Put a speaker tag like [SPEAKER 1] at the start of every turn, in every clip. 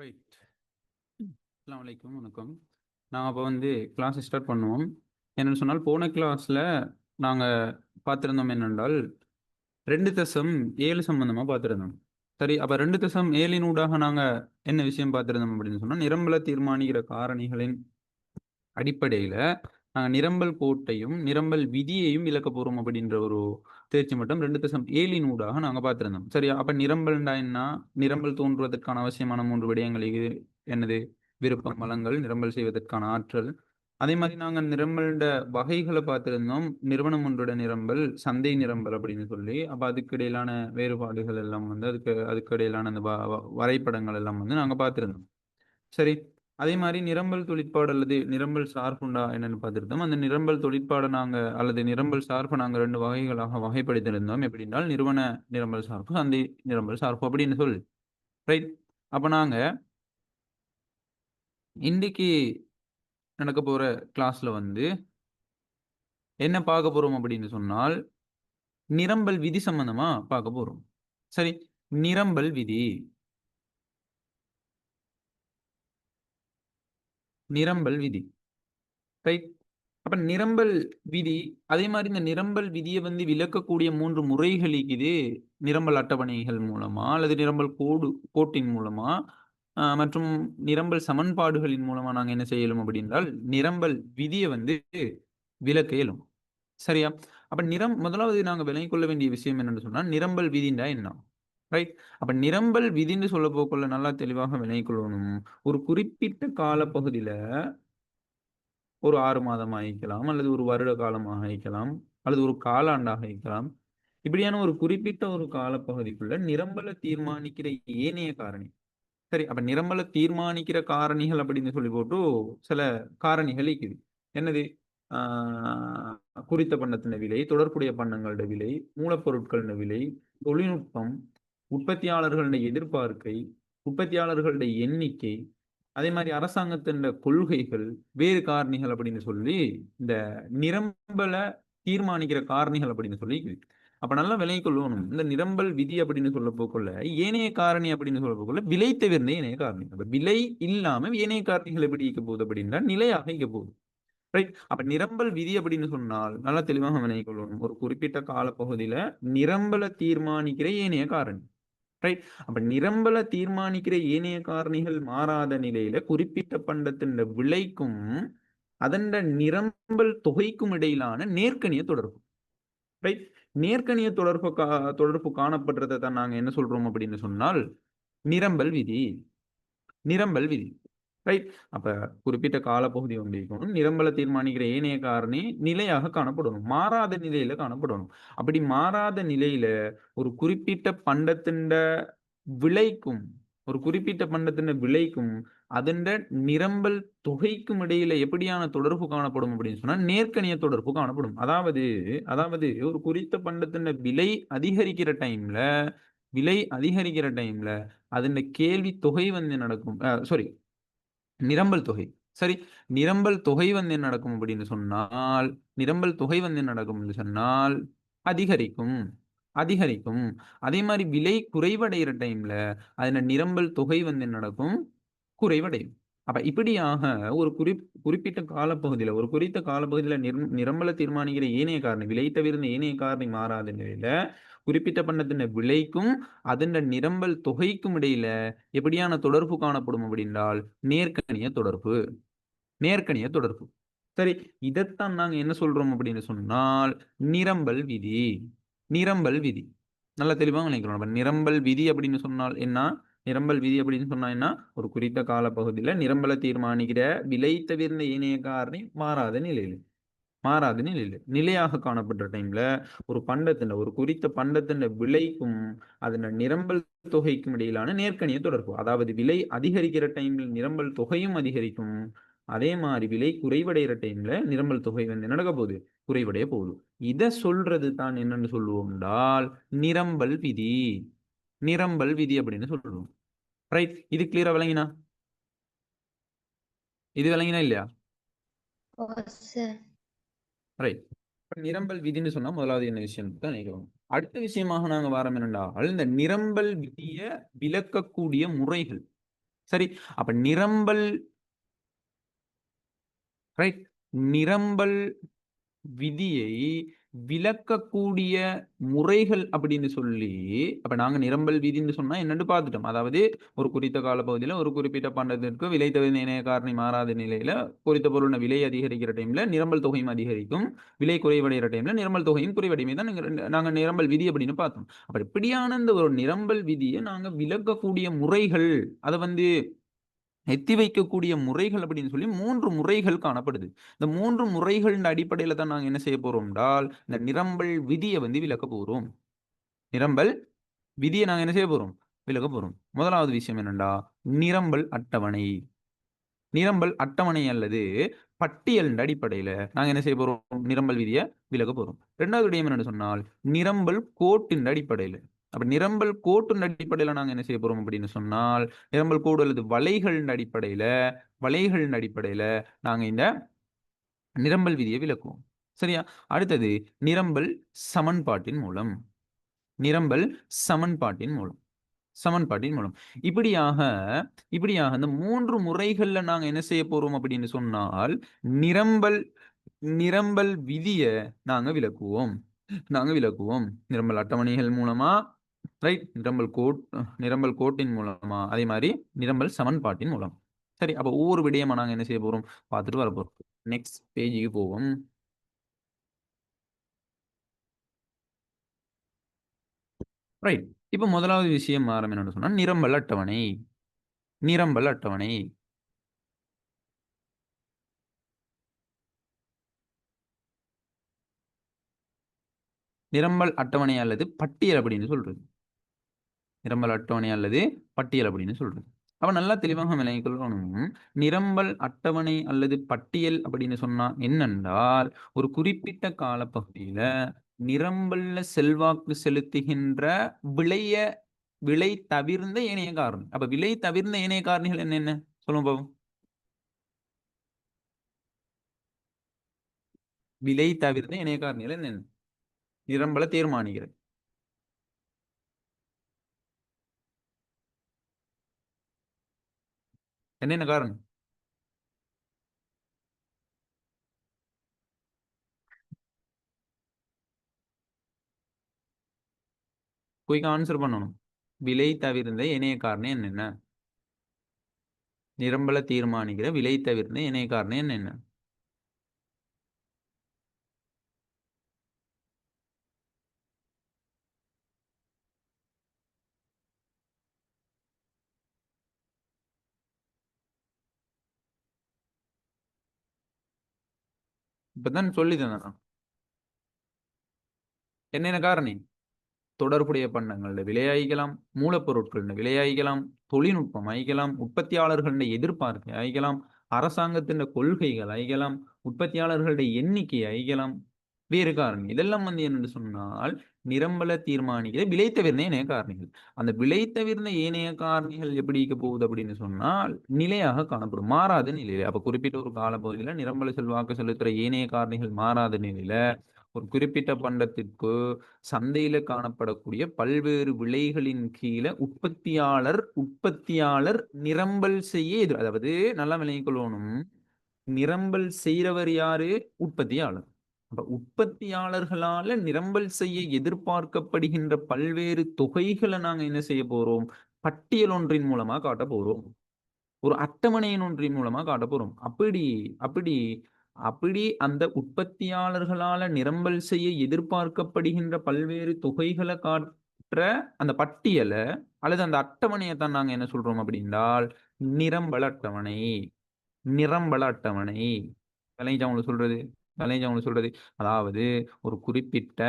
[SPEAKER 1] Right. அஸ்ஸலாமு அலைக்கும், வணக்கம். நாங்கள் அப்போ கிளாஸ் ஸ்டார்ட் பண்ணுவோம். என்னென்னு சொன்னால், போன கிளாஸில் நாங்கள் பார்த்துருந்தோம் என்னென்றால் 2.7 சம்பந்தமாக பார்த்துருந்தோம். சரி, அப்போ 2.7 நாங்கள் என்ன விஷயம் பார்த்துருந்தோம் அப்படின்னு சொன்னால், நிரம்பலை தீர்மானிக்கிற காரணிகளின் அடிப்படையில் நாங்கள் நிரம்பல் கோட்டையும் நிரம்பல் விதியையும் விளக்க போகிறோம் அப்படின்ற ஒரு தேர்ச்சி மட்டும் 2.7 நாங்கள் பார்த்துருந்தோம். சரியா? அப்போ நிரம்பல்ண்டா என்ன? நிரம்பல் தோன்றுவதற்கான அவசியமான 3 விடயங்கள் இது என்னது? விருப்பம், வளங்கள், நிரம்பல் செய்வதற்கான ஆற்றல். அதே மாதிரி நாங்கள் நிரம்பல்ட வகைகளை பார்த்துருந்தோம். நிறுவனம் ஒன்றோட நிரம்பல், சந்தை நிரம்பல் அப்படின்னு சொல்லி. அப்போ அதுக்கு இடையிலான வேறுபாடுகள் எல்லாம் அதுக்கு இடையிலான அந்த வரைபடங்கள் எல்லாம் நாங்கள் பார்த்துருந்தோம். சரி, அதே மாதிரி நிரம்பல் தொழிற்பாடு அல்லது நிரம்பல் சார்புண்டா என்னன்னு பார்த்துருந்தோம். அந்த நிரம்பல் தொழிற்பாடை அல்லது நிரம்பல் சார்பை நாங்கள் 2 வகைகளாக வகைப்படுத்தியிருந்தோம். எப்படின்றால் நிறுவன நிரம்பல் சார்பு, சந்தை நிரம்பல் சார்பு அப்படின்னு சொல்லி. ரைட். அப்போ நாங்கள் இன்றைக்கு நடக்க போகிற கிளாஸில் என்ன பார்க்க போகிறோம் அப்படின்னு சொன்னால், நிரம்பல் விதி சம்பந்தமாக பார்க்க போகிறோம். சரி, நிரம்பல் விதி. நிரம்பல் விதி. ரைட். அப்ப நிரம்பல் விதி, அதே மாதிரி இந்த நிரம்பல் விதியை விளக்கக்கூடிய 3 முறைகள் இது. நிரம்பல் அட்டவணைகள் மூலமா அல்லது நிரம்பல் கோட்டின் மூலமா மற்றும் நிரம்பல் சமன்பாடுகளின் மூலமா நாங்க என்ன செய்யலும் அப்படின்றால் நிரம்பல் விதியை விளக்க இயலும். சரியா? அப்ப முதலாவது நாங்க விளங்கிக் கொள்ள வேண்டிய விஷயம் என்னன்னு சொன்னா, நிரம்பல் விதிண்டா என்ன? ரைட். அப்ப நிரம்பல் விதின்னு சொல்ல போக்குள்ள நல்லா தெளிவாக விளங்கிக் கொள்ளணும். ஒரு குறிப்பிட்ட காலப்பகுதியில ஒரு 6 மாதம் ஆகிக்கலாம், அல்லது ஒரு வருட காலமாக ஆகிக்கலாம், அல்லது ஒரு காலாண்டாக இருக்கலாம். இப்படியான ஒரு குறிப்பிட்ட ஒரு காலப்பகுதிக்குள்ள நிரம்பலை தீர்மானிக்கிற ஏனைய காரணி. சரி, அப்ப நிரம்பலை தீர்மானிக்கிற காரணிகள் அப்படின்னு சொல்லி போட்டு சில காரணிகள் இருக்குது. என்னது? குறித்த பண்டத்தின் விலை, தொடர்புடைய பண்டங்களோட விலை, மூலப்பொருட்களின் விலை, தொழில்நுட்பம், உற்பத்தியாளர்களுடைய எதிர்பார்க்கை, உற்பத்தியாளர்களுடைய எண்ணிக்கை, அதே மாதிரி அரசாங்கத்தின் கொள்கைகள், வேறு காரணிகள் அப்படின்னு சொல்லி இந்த நிரம்பலை தீர்மானிக்கிற காரணிகள் அப்படின்னு சொல்லி. அப்ப நல்லா விலை கொள்ளணும். இந்த நிரம்பல் விதி அப்படின்னு சொல்ல போக்குள்ள ஏனைய காரணி அப்படின்னு சொல்ல போக்குள்ள விலை தவிர்ந்த ஏனைய காரணி. அப்ப விலை இல்லாம ஏனைய காரணிகள் எப்படி இருக்க போகுது அப்படின்னா நிலையாக இருக்க போகுது. ரைட். அப்ப நிரம்பல் விதி அப்படின்னு சொன்னால் நல்லா தெளிவாக விலை கொள்ளணும். ஒரு குறிப்பிட்ட காலப்பகுதியில நிரம்பலை தீர்மானிக்கிற ஏனைய காரணி. ரைட். அப்ப நிரம்பலை தீர்மானிக்கிற ஏனைய காரணிகள் மாறாத நிலையில குறிப்பிட்ட பண்டத்தின் விலைக்கும் அதன் நிரம்பல் தொகைக்கும் இடையிலான நேர்க்கணிய தொடர்பு. ரைட். நேர்க்கணிய தொடர்பு காணப்படுறதை தான் நாங்க என்ன சொல்றோம் அப்படின்னு சொன்னால் நிரம்பல் விதி. நிரம்பல் விதி. ரைட். அப்ப குறிப்பிட்ட காலப்பகுதி இருக்கணும். நிரம்பலை தீர்மானிக்கிற ஏனைய காரணி நிலையாக காணப்படணும், மாறாத நிலையில காணப்படணும். அப்படி மாறாத நிலையில ஒரு குறிப்பிட்ட பண்டத்தின் விலைக்கும் அதன் நிரம்பல் தொகைக்கும் இடையில எப்படியான தொடர்பு காணப்படும் அப்படின்னு சொன்னா நேர்க்கணிய தொடர்பு காணப்படும். அதாவது ஒரு குறித்த பண்டத்தின் விலை அதிகரிக்கிற டைம்ல அதன் கேள்வி தொகை நடக்கும். சாரி, நிரம்பல் தொகை. சரி, நிரம்பல் தொகை என்ன நடக்கும் அப்படின்னு சொன்னால் அதிகரிக்கும். அதே மாதிரி விலை குறைவடைகிற டைம்ல அதன நிரம்பல் தொகை என்ன நடக்கும்? குறைவடையும். அப்ப இப்படியாக ஒரு குறிப்பிட்ட காலப்பகுதியில ஒரு குறித்த காலப்பகுதியில நிரம்பலை தீர்மானிக்கிற ஏனைய காரணி, விலை தவிர்ந்த ஏனைய காரணி மாறாத நிலையில குறிப்பிட்ட பண்டத்தின் விலைக்கும் அதன் நிரம்பல் தொகைக்கும் இடையில எப்படியான தொடர்பு காணப்படும் அப்படின்றால் நேர்க்கணிய தொடர்பு. சரி, இதைத்தான் நாங்க என்ன சொல்றோம் அப்படின்னு சொன்னால் நிரம்பல் விதி. நல்ல தெளிவாக நினைக்கிறோம். நிரம்பல் விதி அப்படின்னு சொன்னால் என்ன? ஒரு குறித்த காலப்பகுதியில நிரம்பலை தீர்மானிக்கிற விலை தவிர்ந்த ஏனைய காரணி மாறாத நிலையில நிலையாக காணப்படுற டைம்ல ஒரு குறித்த பண்டத்தின் விலைக்கும் அதன் நிரம்பல் தொகைக்கும் இடையிலான நேர்க்கணிய தொடர்பு. அதாவது விலை அதிகரிக்கிற டைம்ல நிரம்பல் தொகையும் அதிகரிக்கும். அதே மாதிரி விலை குறைவடைகிற டைம்ல நிரம்பல் தொகை நடக்க போகுது, குறைவடைய போகுது. இதை சொல்றது தான் என்னன்னு சொல்லுவோம் என்றால் நிரம்பல் விதி அப்படின்னு சொல்லுவோம். ரைட். இது கிளியரா விளங்கினா? இல்லையா? ரைட். நிரம்பல் விதின்னு சொன்னா முதலாவது என்ன விஷயம் தான் நினைக்கிறோம். அடுத்த விஷயமாக நாங்க வாரம் என்னென்றால் இந்த நிரம்பல் விதியை விளக்கக்கூடிய முறைகள். சரி, அப்ப நிரம்பல் ரைட், நிரம்பல் விதியை விளக்கக்கூடிய முறைகள் அப்படின்னு சொல்லி, அப்ப நாங்க நிரம்பல் விதின்னு சொன்னா என்னன்னு பார்த்துட்டோம். அதாவது ஒரு குறித்த காலப்பகுதியில ஒரு குறிப்பிட்ட பண்டத்திற்கு விலை தவிர்ந்த இணைய காரணி மாறாத நிலையில குறித்த பொருளின் விலை அதிகரிக்கிற டைம்ல நிரம்பல் தொகையும் அதிகரிக்கும். விலை குறைவடைகிற டைம்ல நிரம்பல் தொகையும் குறைவடையும். தான் நாங்க நிரம்பல் விதி அப்படின்னு பார்த்தோம். அப்ப இப்படியான இந்த ஒரு நிரம்பல் விதியை நாங்க விளக்கக்கூடிய முறைகள், அதை வந்து எத்தி வைக்கக்கூடிய முறைகள் அப்படின்னு சொல்லி 3 முறைகள் காணப்படுது. இந்த 3 முறைகளின் அடிப்படையில தான் நாங்க என்ன செய்ய போறோம் என்றால், இந்த நிரம்பல் விதிய வந்து விளக்கப் போறோம். நிரம்பல் விதிய நாங்க என்ன செய்ய போறோம்? விளக்கப் போறோம். முதலாவது விஷயம் என்னன்னா, நிரம்பல் அட்டவணை. நிரம்பல் அட்டவணை அல்லது பட்டியலின் அடிப்படையில நாங்க என்ன செய்ய போறோம்? நிரம்பல் விதிய விளக்கப் போறோம். 2வது விடயம் என்னன்னு சொன்னால், நிரம்பல் கோட்டின் அடிப்படையில. அப்ப நிரம்பல் கோட்டின் அடிப்படையில நாங்க என்ன செய்ய போறோம் அப்படின்னு சொன்னால், நிரம்பல் கோடு அல்லது வளைகளின் அடிப்படையில நாங்க இந்த நிரம்பல் விதிய விளக்குவோம். சரியா? அடுத்தது நிரம்பல் சமன்பாட்டின் மூலம். நிரம்பல் சமன்பாட்டின் மூலம். சமன்பாட்டின் மூலம். இப்படியாக இப்படியாக இந்த 3 முறைகள்ல நாங்க என்ன செய்ய போறோம் அப்படின்னு சொன்னால், நிரம்பல் நிரம்பல் விதிய நாங்க விளக்குவோம். நாங்க விளக்குவோம். நிரம்பல் அட்டவணைகள் மூலமா, ரைட், நிரம்பல் கோட்டின் மூலமா, அதே மாரி நிரம்பல் சமன்பாட்டின் மூலம். சரி, அப்ப ஒவ்வொரு விடயமா நாங்க என்ன செய்ய போறோம்? பார்த்துட்டு வரப்போறோம். நெக்ஸ்ட் பேஜுக்கு போவோம். ரைட். இப்ப முதலாவது விஷயம் என்னன்னு சொன்னா, நிரம்பல் அட்டவணை. நிரம்பல் அட்டவணை. நிரம்பல் அட்டவணை அல்லது பட்டியல் அப்படின்னு சொல்றது. நிரம்பல் அட்டவணை அல்லது பட்டியல் அப்படின்னு சொல்றது. அப்ப நல்லா தெளிவாக விளங்கிக் கொள்ளணும். நிரம்பல் அட்டவணை அல்லது பட்டியல் அப்படின்னு சொன்னா என்னென்றால், ஒரு குறிப்பிட்ட காலப்பகுதியில நிரம்பல்ல செல்வாக்கு செலுத்துகின்ற விளைய விலை தவிர்ந்த ஏனைய காரணி. அப்ப விலை தவிர்ந்த ஏனைய காரணிகள் என்னென்ன? சொல்லுங்க பாப்போம். விலை தவிர்ந்த இணைய காரணிகள் என்னென்ன? நிரம்பல தீர்மானிக்கிறது. என்னென்ன காரணம்? குயிக்கா ஆன்சர் பண்ணணும். விலை தவிர்ந்த இணைய காரணம் என்னென்ன? நிரம்பல தீர்மானிக்கிற விலை தவிர்ந்த இணைய காரணம் என்னென்ன? இப்பதான் சொல்லி தந்தேன் நான். என்னென்ன காரணி? தொடர்புடைய பண்டங்கள விலையாயிக்கலாம், மூலப்பொருட்களின் விலையாயிக்கலாம், தொழில்நுட்பம் ஆயிக்கலாம், உற்பத்தியாளர்களின் எதிர்பார்ப்பு ஆயிக்கலாம், அரசாங்கத்தின் கொள்கைகள் ஆயிக்கலாம், உற்பத்தியாளர்களுடைய எண்ணிக்கை ஆயிக்கலாம், வேறு காரணி. இதெல்லாம் வந்து என்னன்னு சொன்னால், நிரம்பல தீர்மானிக்கிற விலை தவிர்ந்த ஏனைய காரணிகள். அந்த விலை தவிர்ந்த ஏனைய காரணிகள் எப்படி இருக்க போகுது அப்படின்னு சொன்னால், நிலையாக காணப்படும். மாறாத நிலையில. அப்ப குறிப்பிட்ட ஒரு காலப்பகுதியில நிரம்பல செல்வாக்கு செலுத்துற ஏனைய காரணிகள் மாறாத நிலையில, ஒரு குறிப்பிட்ட பண்டத்திற்கு சந்தையில காணப்படக்கூடிய பல்வேறு விலைகளின் கீழ உற்பத்தியாளர் நிரம்பல் செய்ய அதாவது நல்லா விளங்கிக் கொள்ளணும். நிரம்பல் செய்றவர் யாரு? உற்பத்தியாளர். அப்ப உற்பத்தியாளர்களால நிரம்பல் செய்ய எதிர்பார்க்கப்படுகின்ற பல்வேறு தொகைகளை நாங்க என்ன செய்ய போறோம்? பட்டியல் ஒன்றின் மூலமா காட்ட போறோம். ஒரு அட்டவணையின் ஒன்றின் மூலமா காட்டப் போறோம். அப்படி அப்படி அப்படி அந்த உற்பத்தியாளர்களால நிரம்பல் செய்ய எதிர்பார்க்கப்படுகின்ற பல்வேறு தொகைகளை காட்டுற அந்த பட்டியல அல்லது அந்த அட்டவணையை தான் நாங்க என்ன சொல்றோம் அப்படின்றால் நிரம்பல் அட்டவணை. நிரம்பல அட்டவணை. விளங்கிச்சா உங்களுக்கு சொல்றது? விளங்கிச்சா உங்களுக்கு சொல்றது? அதாவது ஒரு குறிப்பிட்ட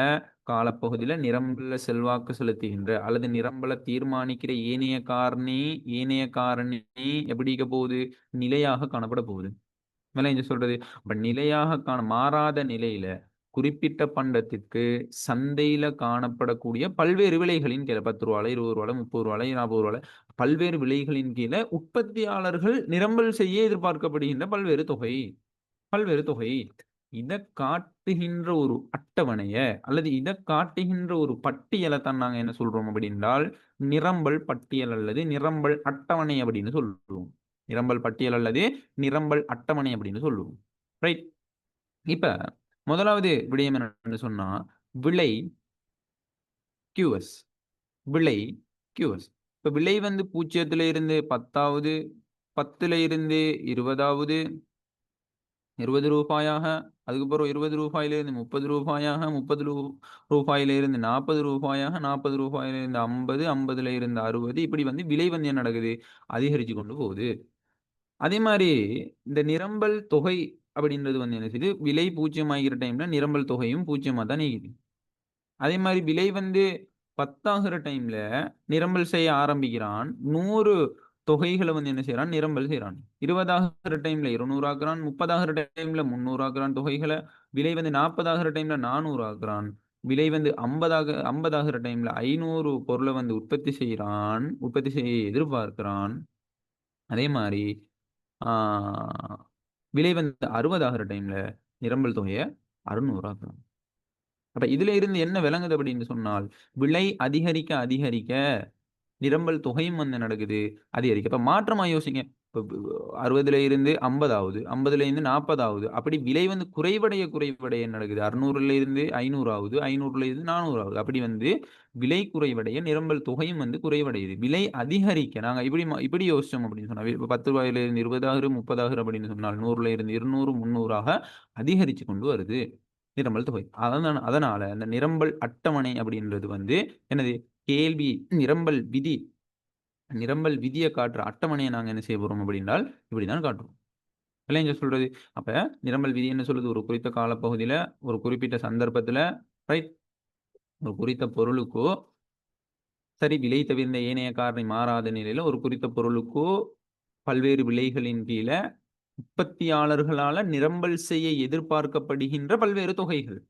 [SPEAKER 1] காலப்பகுதியில நிரம்பல செல்வாக்கு செலுத்துகின்ற அல்லது நிரம்பல தீர்மானிக்கிற ஏனைய காரணி எப்படி இருக்க போகுது? நிலையாக காணப்பட போகுது. விளங்கிச்சா சொல்றது? அப்ப நிலையாக மாறாத நிலையில குறிப்பிட்ட பண்டத்திற்கு சந்தையில காணப்படக்கூடிய பல்வேறு விலைகளின் கீழ ரூ. 10, ரூ. 20, ரூ. 30, ரூ. 40 பல்வேறு விலைகளின் கீழ உற்பத்தியாளர்கள் நிரம்பல் செய்ய எதிர்பார்க்கப்படுகின்ற பல்வேறு தொகை. இதை காட்டுகின்ற ஒரு அட்டவணைய அல்லது இதை காட்டுகின்ற ஒரு பட்டியலை தான் நாங்க என்ன சொல்றோம் அப்படின்றால் நிரம்பல் பட்டியல் அல்லது நிரம்பல் அட்டவணை அப்படின்னு சொல்லுவோம். நிரம்பல் பட்டியல் அல்லது நிரம்பல் அட்டவணை அப்படின்னு சொல்லுவோம். ரைட். இப்ப முதலாவது விடயம் என்னன்னு சொன்னா விலை கியூஎஸ். விலை கியூஎஸ். இப்ப விலை வந்து 0 இருந்து 10வது, 10 இருந்து 20வது, 20 ரூபாயாக, அதுக்கப்புறம் 20 ரூபாயிலிருந்து 30 ரூபாயாக, 30 ரூபாயிலிருந்து 40 ரூபாயாக, 40 ரூபாயிலிருந்து 50, 50 இருந்து 60, இப்படி வந்து விலை வந்து என்ன நடக்குது, அதிகரிச்சு கொண்டு போகுது. அதே மாதிரி இந்த நிரம்பல் தொகை அப்படின்றது வந்து என்ன செய்யுது, விலை 0 ஆகிற டைம்ல நிரம்பல் தொகையும் 0 தான் நீக்குது. அதே மாதிரி விலை வந்து 10 டைம்ல நிரம்பல் செய்ய ஆரம்பிக்கிறான். 100 தொகைகளை வந்து என்ன செய்யறான், நிரம்பல் செய்யறான். 20 டைம்ல 200 ஆக்குறான். 30 டைம்ல 300 ஆக்குறான் தொகைகளை. விலை வந்து 40 டைம்ல 400 ஆக்குறான். விலை வந்து 50 டைம்ல 500 பொருளை வந்து உற்பத்தி செய்ய எதிர்பார்க்கிறான். அதே மாதிரி விலை வந்து 60 டைம்ல நிரம்பல் தொகையை 600 ஆக்குறான். அப்ப இதுல இருந்து என்ன விளங்குது அப்படின்னு சொன்னால் விலை அதிகரிக்க அதிகரிக்க நிரம்பல் தொகையும் வந்து நடக்குது அதிகரிக்க. இப்ப மாற்றமா யோசிங்க. இப்ப 60 இருந்து 50 ஆகுது, 50 இருந்து 40 ஆகுது. அப்படி விலை வந்து குறைவடைய நடக்குது. 600 இருந்து 500 ஆகுது, 500 இருந்து 400 ஆகுது. அப்படி வந்து விலை குறைவடைய நிரம்பல் தொகையும் வந்து குறைவடையுது. விலை அதிகரிக்க நாங்க இப்படி யோசிச்சோம் அப்படின்னு சொன்னா 10 ரூபாயிலிருந்து 20 30 அப்படின்னு சொன்னால் 100 இருந்து 200 300 அதிகரிச்சு கொண்டு வருது நிரம்பல் தொகை. அதனால அந்த நிரம்பல் அட்டவணை அப்படின்றது வந்து என்னது, கேள்வி நிரம்பல் விதியை காட்டுற அட்டவணையை நாங்க என்ன செய்ய போறோம் அப்படின்னால் இப்படிதான் காட்டுறோம். இல்லைங்க சொல்றது. அப்ப நிரம்பல் விதி என்ன சொல்லுது, ஒரு குறித்த காலப்பகுதியில ஒரு குறிப்பிட்ட சந்தர்ப்பத்துல ரைட் ஒரு குறித்த பொருளுக்கோ சரி விலை தவிர்ந்த ஏனைய காரணி மாறாத நிலையில ஒரு குறித்த பொருளுக்கோ பல்வேறு விலைகளின் கீழே உற்பத்தியாளர்களால நிரம்பல் செய்ய எதிர்பார்க்கப்படுகின்ற பல்வேறு தொகைகள்.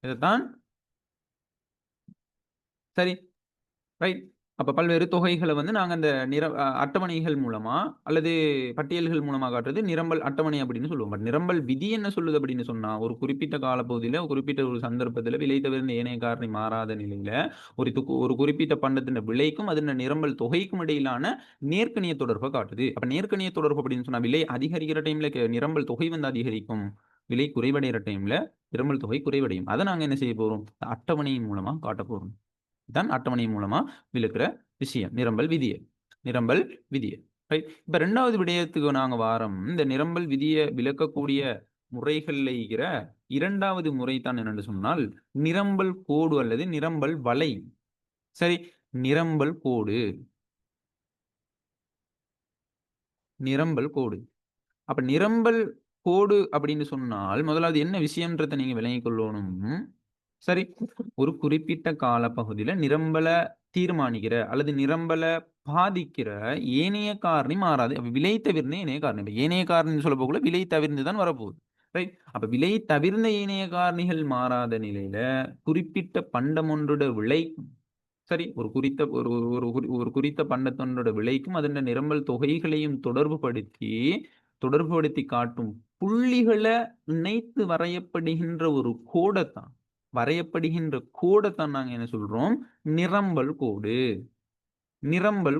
[SPEAKER 1] இதைத்தான் சரி ரைட். அப்ப பல்வேறு தொகைகளை வந்து நாங்க அந்த அட்டவணைகள் மூலமா அல்லது பட்டியல்கள் மூலமா காட்டுறது நிரம்பல் அட்டவணை அப்படின்னு சொல்லுவோம். பட் நிரம்பல் விதி என்ன சொல்லுது அப்படின்னு சொன்னா ஒரு குறிப்பிட்ட காலப்பகுதியில ஒரு குறிப்பிட்ட ஒரு சந்தர்ப்பத்துல விலை தவிர்ந்த ஏனைய காரணி மாறாத நிலையில ஒரு குறிப்பிட்ட பண்டத்தின் விலைக்கும் அதன் நிரம்பல் தொகைக்கும் இடையிலான நேர்க்கணிய தொடர்பை காட்டுது. அப்ப நேர்க்கணிய தொடர்பு அப்படின்னு சொன்னா விலை அதிகரிக்கிற டைம்ல நிரம்பல் தொகை வந்து அதிகரிக்கும், விலை குறைவடைகிற டைம்ல நிரம்பல் தொகை குறைவடையும். அதை நாங்க என்ன செய்ய போறோம், அட்டவணையின் மூலமா காட்ட போறோம். தான் அட்டவணை மூலமா விளக்குற விஷயம் நிரம்பல் விதியை. இப்ப 2வது விடயத்துக்கு நாங்க வாரம். இந்த நிரம்பல் விதியை விளக்கக்கூடிய முறைகள்ல இருக்கிற 2வது முறை தான் என்னன்னு சொன்னால் நிரம்பல் கோடு அல்லது நிரம்பல் வலை. சரி, நிரம்பல் கோடு அப்ப நிரம்பல் கோடு அப்படின்னு சொன்னால் முதலாவது என்ன விஷயம்ன்றதை நீங்க விளங்கிக் கொள்ளணும். சரி, ஒரு குறிப்பிட்ட காலப்பகுதியில நிரம்பல தீர்மானிக்கிற அல்லது நிரம்பல பாதிக்கிற ஏனைய காரணி மாறாது. அப்ப விலை தவிர்ந்த ஏனைய காரணி, ஏனைய காரணி சொல்ல போகல, விலை தவிர்ந்து தான் வரப்போகுது. ரைட். அப்ப விலை தவிர்ந்த ஏனைய காரணிகள் மாறாத நிலையில குறிப்பிட்ட பண்டம் ஒன்றோட விலை சரி ஒரு குறித்த ஒரு ஒரு ஒரு குறித்த பண்டத்தொன்றோட விலைக்கும் அதன் நிரம்பல் தொகைகளையும் தொடர்புபடுத்தி காட்டும் புள்ளிகளை இணைத்து வரையப்படுகின்ற கோடைத்தான் நாங்க என்ன சொல்றோம், நிரம்பல்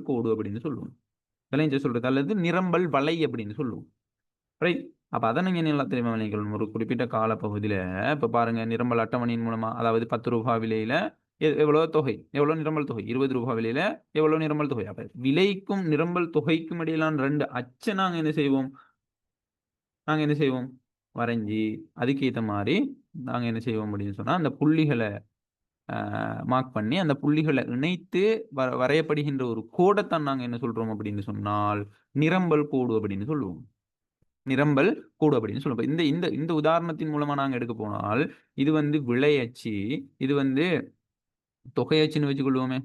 [SPEAKER 1] கோடு அப்படின்னு சொல்லுவோம். விளைஞ்ச சொல்றது அல்லது நிரம்பல் வலை அப்படின்னு சொல்லுவோம். ரைட். அப்ப அதை நீங்க நல்லா தெரியுமா விளைக்கணும். ஒரு குறிப்பிட்ட காலப்பகுதியில இப்ப பாருங்க நிரம்பல் அட்டவணையின் மூலமா அதாவது 10 ரூபாய் விலையில எவ்வளவு நிரம்பல் தொகை, 20 ரூபாய் விலையில எவ்வளவு நிரம்பல் தொகை. அப்ப விலைக்கும் நிரம்பல் தொகைக்கும் இடையிலான 2 அச்சை நாங்க என்ன செய்வோம் வரைஞ்சி அதுக்கு ஏற்ற மாதிரி நாங்க என்ன செய்வோம் அப்படின்னு சொன்னா அந்த புள்ளிகளை மார்க் பண்ணி அந்த புள்ளிகளை இணைத்து வரையப்படுகின்ற ஒரு கோடைத்தான் நாங்க என்ன சொல்றோம் அப்படின்னு சொன்னால் நிரம்பல் கோடு அப்படின்னு சொல்லுவோம். இந்த இந்த இந்த உதாரணத்தின் மூலமா நாங்க எடுக்க போனால் இது வந்து விலை அச்சு, இது வந்து தொகை அச்சுன்னு வச்சுக்கொள்வோமே,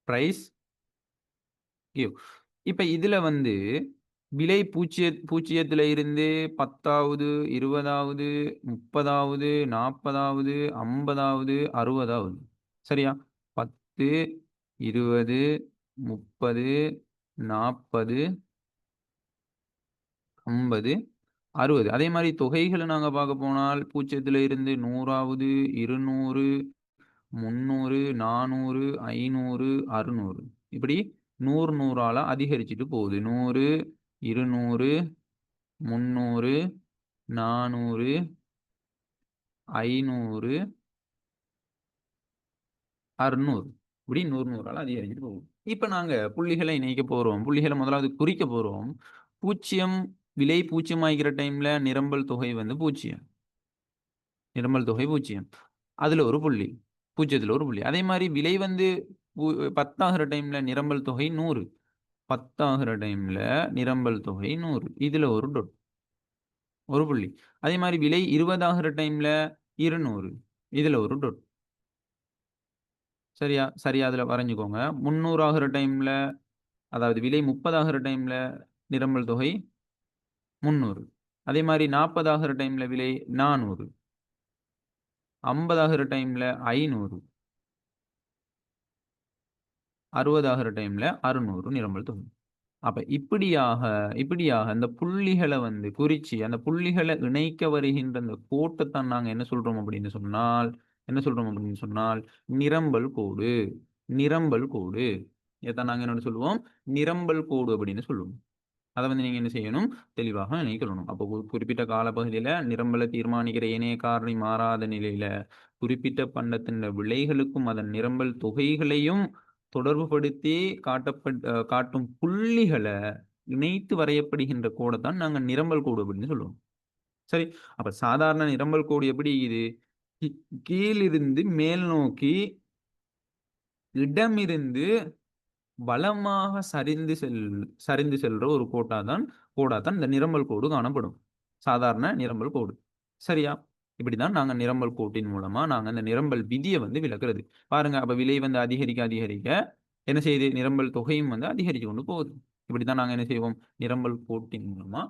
[SPEAKER 1] பிரைஸ் கிவ். இப்ப இதுல வந்து விலை 0 இருந்து 10வது 20வது 30வது 40வது 50வது 60வது. சரியா, 10 20 30 40 50 60. அதே மாதிரி தொகைகளை நாங்க பார்க்க போனால் 0ல இருந்து 100வது, 200, 300, 400, 500, 600 இப்படி 100 100ஆல அதிகரிச்சுட்டு போகுது. 100, 200, 300, 400, 500, 600 இப்படி 100 100ஆல அதிகரிச்சுட்டு போகுது. இப்ப நாங்க புள்ளிகளை இணைக்க போறோம். புள்ளிகளை முதலாவது குறிக்க போறோம். 0 விலை 0 ஆகிற டைம்ல நிரம்பல் தொகை வந்து 0. நிரம்பல் தொகை 0. அதுல ஒரு புள்ளி. 0த்துல ஒரு புள்ளி. அதே மாரி விலை வந்து 10 ஆகுற டைம்ல நிரம்பல் தொகை 100. 10 ஆகுற டைம்ல நிரம்பல் தொகை 100. இதுல ஒரு டொட். ஒரு புள்ளி. அதே மாரி விலை 20 ஆகுற டைம்ல 200. இதுல ஒரு டொட். சரியா? சரியா அதுல வரைஞ்சுக்கோங்க. 300 ஆகுற டைம்ல அதாவது விலை 30 ஆகுற டைம்ல நிரம்பல் தொகை 300. அதே மாரி 40 ஆகுற டைம்ல விலை 400. 50 ஆகுற டைம்ல 500. 60 ஆகுற டைம்ல 600 நிரம்பல் தொகை. அப்ப இப்படியாக அந்த புள்ளிகள வந்து குறிச்சு, அந்த புள்ளிகள இணைக்க வருகின்ற அந்த கோட்டத்தான் நாங்க என்ன சொல்றோம் அப்படின்னு சொன்னால், நிரம்பல் கோடு. நிரம்பல் கோடு. இதைத்தான் நாங்க என்ன சொல்லுவோம்? நிரம்பல் கோடு அப்படின்னு சொல்லுவோம். அத வந்து நீங்க என்ன செய்யணும்? தெளிவாக நினைக்கணும். அப்போ ஒரு குறிப்பிட்ட காலப்பகுதியில நிரம்பலை தீர்மானிக்கிற ஏனைய காரணி மாறாத நிலையில, குறிப்பிட்ட பண்டத்தின் விலைகளுக்கும் அதன் நிரம்பல் தொகைகளையும் தொடர்புபடுத்தி காட்டும் புள்ளிகள இணைத்து வரையப்படுகின்ற கோடத்தான் நாங்க நிரம்பல் கோடு அப்படின்னு சொல்லுவோம். சரி. அப்ப சாதாரண நிரம்பல் கோடு எப்படி இது? கி கீழிருந்து மேல் நோக்கி இடமிருந்து வலமாக சரிந்து செல்ற ஒரு கோடாதான் இந்த நிரம்பல் கோடு காணப்படும். சாதாரண நிரம்பல் கோடு. சரியா? இப்படிதான் நாங்க நிரம்பல் கோட்டின் மூலமா நாங்க அந்த நிரம்பல் விதிய வந்து விளக்குறது. பாருங்க அப்ப விலை வந்து அதிகரிக்க, அதிகரிக்க என்ன செய்யுது? நிரம்பல் தொகையும் வந்து அதிகரிச்சு கொண்டு போகுது. இப்படித்தான் நாங்க என்ன செய்வோம்? நிரம்பல் கோட்டின் மூலமா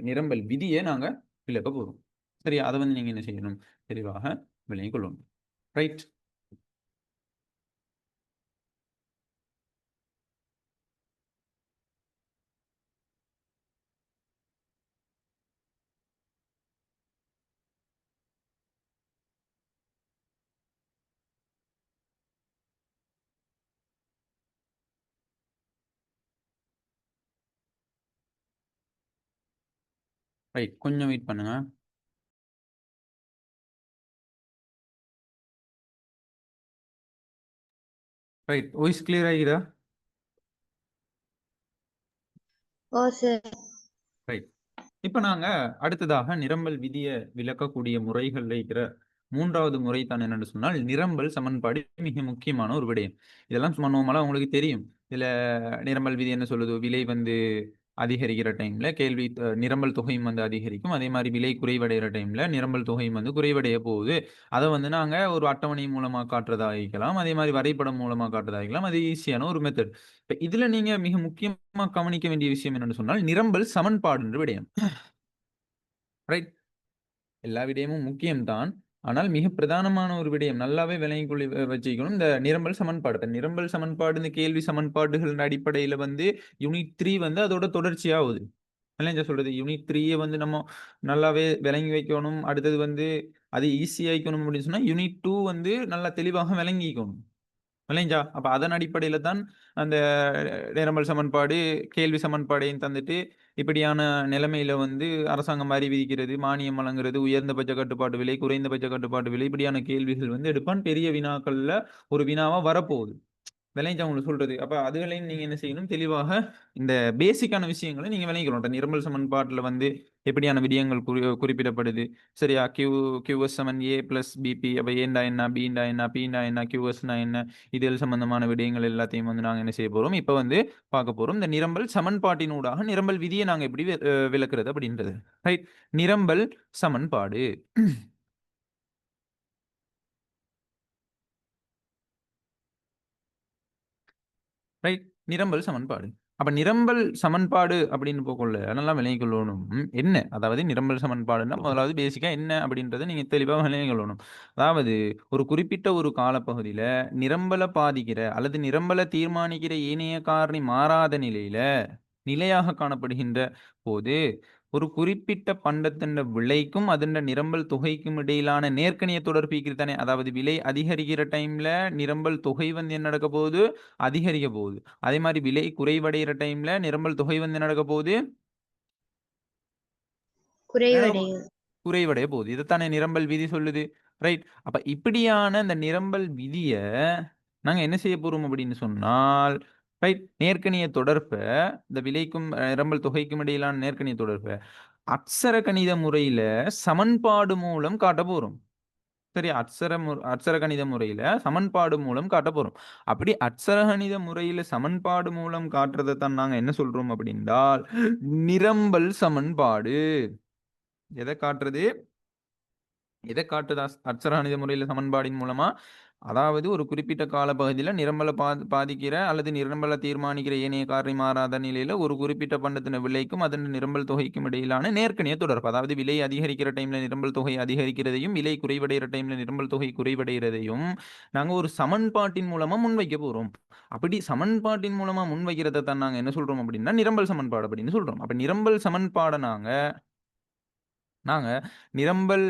[SPEAKER 1] நிரம்பல் விதிய நாங்க விளக்க போறோம். சரியா? அத வந்து நீங்க என்ன செய்யணும்? தெளிவாக விளங்கிக் கொள்ளணும். ரைட். ரைட். கொஞ்சம் வெயிட் பண்ணுங்க. ரைட். வாய்ஸ் கிளியர் ஆகிதா?
[SPEAKER 2] Oh sir.
[SPEAKER 1] ரைட். இப்ப நாங்க அடுத்ததாக நிரம்பல் விதிய விளக்கக்கூடிய முறைகள்ல இருக்கிற 3வது முறை தான் என்னன்னு சொன்னால், நிரம்பல் சமன்பாடு மிக முக்கியமான ஒரு விடயம். இதெல்லாம் சும்மா நார்மலா உங்களுக்கு தெரியும். இதுல நிரம்பல் விதி என்ன சொல்லுது? விலை வந்து அதிகரிக்கிற டைம்ல நிரம்பல் தொகையும் வந்து அதிகரிக்கும். அதே மாரி விலை குறைவடைகிற டைம்ல நிரம்பல் தொகையும் வந்து குறைவடைய போகுது. அத வந்து நாங்க ஒரு அட்டவணை மூலமா காட்டுறதா இருக்கலாம். அதே மாரி வரைபடம் மூலமா காட்டுறதா இருக்கலாம். அது ஈஸியான ஒரு மெத்தட். இப்ப இதுல நீங்க மிக முக்கியமா கவனிக்க வேண்டிய விஷயம் என்னன்னு சொன்னால், நிரம்பல் சமன்பாடுன்ற விடயம். ரைட். எல்லா விடயமும் முக்கியம் தான். ஆனால் மிக பிரதானமான ஒரு விடயம் நல்லாவே விளங்கிக் கொள்ளி வச்சுக்கணும். இந்த நிரம்பல் சமன்பாடு. இப்ப நிரம்பல் சமன்பாடு, இந்த கேள்வி சமன்பாடுகளின் அடிப்படையில வந்து யூனிட் 3 வந்து அதோட தொடர்ச்சியாவுது. இல்லைங்க சொல்றது. யூனிட் 3ய வந்து நம்ம நல்லாவே விளங்கி வைக்கணும். அடுத்தது வந்து அது ஈஸியாக்கணும் அப்படின்னு சொன்னா, யூனிட் 2 வந்து நல்லா தெளிவாக விளங்கிக்கணும். இல்லைங்களா? அப்ப அதன் அடிப்படையில தான் அந்த நிரம்பல் சமன்பாடு, கேள்வி சமன்பாடையும் தந்துட்டு, இப்படியான நிலைமையில வந்து அரசாங்கம் வரி விதிக்கிறது, மானியம் வழங்குறது, உயர்ந்தபட்ச கட்டுப்பாட்டு விலை, குறைந்தபட்ச கட்டுப்பாட்டு விலை இப்படியான கேள்விகள் வந்து எடுப்பான். பெரிய வினாக்கள்ல ஒரு வினாவா வரப்போகுது. விளங்கிச்சா உங்களுக்கு சொல்றது? அப்ப அதுகளையும் நீங்க என்ன செய்யணும்? தெளிவாக இந்த பேசிக்கான விஷயங்கள நீங்க விளங்கிக்கணும். நிரம்பல் சமன்பாட்டுல வந்து எப்படியான விடயங்கள் குறிப்பிடப்படுது. சரியா? QS சமன் A பிளஸ் BP. அப்ப ஏன்டா என்ன? Bண்டா என்ன? Pண்டா என்ன? QSனா என்ன? இதில் சம்பந்தமான விடயங்கள் எல்லாத்தையும் வந்து நாங்க என்ன செய்ய போறோம்? இப்ப வந்து பார்க்க போறோம். இந்த நிரம்பல் சமன்பாட்டினூடாக நிரம்பல் விதியை நாங்க எப்படி விளக்குறது அப்படின்றது. ரைட். நிரம்பல் சமன்பாடு. ரைட். நிரம்பல் சமன்பாடு. அப்ப நிரம்பல் சமன்பாடு அப்படின்னு போகக்குள்ள நல்லா விளங்கிக் கொள்ளணும். என்ன? அதாவது நிரம்பல் சமன்பாடுன்னா முதலாவது பேசிக்கா என்ன அப்படின்றத நீங்க தெளிவா விளங்கிக் கொள்ளணும். அதாவது ஒரு குறிப்பிட்ட ஒரு காலப்பகுதியில நிரம்பல பாதிக்கிற அல்லது நிரம்பல தீர்மானிக்கிற ஏனைய காரணி மாறாத நிலையில நிலையாக காணப்படுகின்ற போது ஒரு குறிப்பிட்ட பண்டத்தின் விலைக்கும் அதன் நிரம்பல் தொகைக்கும் இடையிலான நேர்க்கணிய தொடர்பு தானே. அதாவது விலை அதிகரிக்கிற டைம்ல நிரம்பல் தொகை வந்து என்ன நடக்க போகுது, அதிகரிக்க போகுது. அதே மாதிரி விலை குறைவடைகிற டைம்ல நிரம்பல் தொகை வந்து என்ன நடக்க போகுது, என்ன நடக்க போகுது?
[SPEAKER 2] குறைவடையும்.
[SPEAKER 1] குறைவடைய போகுது. இதைத்தானே நிரம்பல் விதி சொல்லுது. ரைட். அப்ப இப்படியான இந்த நிரம்பல் விதிய நாங்க என்ன செய்ய போறோம் அப்படின்னு சொன்னால், ரைட், நேர்க்கணிய தொடர்ப, இந்த விலைக்கும் நிரம்பல் தொகைக்கும் இடையிலான நேர்க்கணிய தொடர்ப அட்சர கணித முறையில சமன்பாடு மூலம் காட்ட போறோம். சரி, அட்சர கணித முறையில சமன்பாடு மூலம் காட்ட போறோம். அப்படி அட்சர கணித முறையில சமன்பாடு மூலம் காட்டுறத தான் நாங்க என்ன சொல்றோம் அப்படின்றால் நிரம்பல் சமன்பாடு. எதை காட்டுறது? எதை காட்டுது அட்சராணித முறையில சமன்பாடின் மூலமா? அதாவது ஒரு குறிப்பிட்ட காலப்பகுதியில நிரம்பல பாதிக்கிற அல்லது நிரம்பல தீர்மானிக்கிற ஏனைய காரணி மாறாத நிலையில ஒரு குறிப்பிட்ட பண்டத்தின விலைக்கும் அதன் நிரம்பல் தொகைக்கும் இடையிலான நேர்க்கணிய தொடர்பு. அதாவது விலை அதிகரிக்கிற டைம்ல நிரம்பல் தொகை அதிகரிக்கிறதையும், விலை குறைவடைகிற டைம்ல நிரம்பல் தொகை குறைவடைகிறதையும் நாங்க ஒரு சமன்பாட்டின் மூலமா முன்வைக்க போறோம். அப்படி சமன்பாட்டின் மூலமா முன்வைக்கிறத தான் நாங்க என்ன சொல்றோம் அப்படின்னா நிரம்பல் சமன்பாடு அப்படின்னு சொல்றோம். அப்ப நிரம்பல் சமன்பாட நாங்க நாங்க நிரம்பல்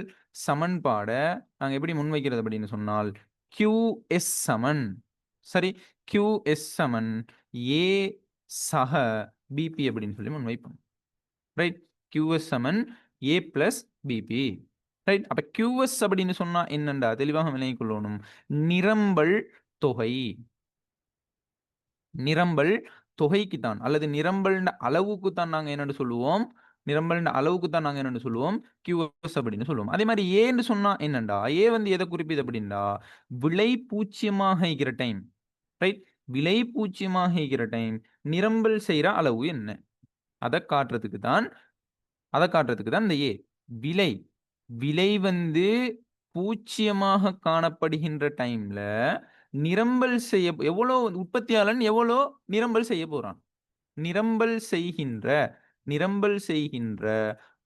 [SPEAKER 1] சமன்பாட நாங்க எப்படி முன்வைக்கிறது அப்படின்னு சொன்னால், QS சமன், சரி, QS சமன் A சக BP அப்படின்னு சொல்லி முன்வைப்போம். ரைட். QS சமன் A பிளஸ் BP. ரைட். அப்ப QS அப்படின்னு சொன்னா என்னண்டா தெளிவாக விளங்கிக் கொள்ளணும். நிரம்பல் தொகை. நிரம்பல் தொகைக்கு தான் அல்லது நிரம்பல் அளவுக்கு தான் நாங்க என்னன்னு சொல்லுவோம், நிரம்பல் அளவுக்கு தான் நாங்க என்னன்னு சொல்லுவோம், QS அப்படின்னு சொல்லுவோம். அதே மாதிரி ஏன்னு சொன்னா என்னண்டா, ஏ வந்து எதை குறிப்பிது அப்படின்னா விலை பூஜ்ஜியமாக இருக்கிற டைம். ரைட். விலை பூஜ்ஜியமாக இருக்கிற டைம் நிரம்பல் செய்யற அளவு என்ன, அதை காட்டுறதுக்கு தான் இந்த ஏ. விலை விலை வந்து பூஜ்ஜியமாக காணப்படுகின்ற டைம்ல நிரம்பல் செய்ய எவ்வளோ உற்பத்தியாளன் எவ்வளோ நிரம்பல் செய்ய போறான். நிரம்பல் செய்கின்ற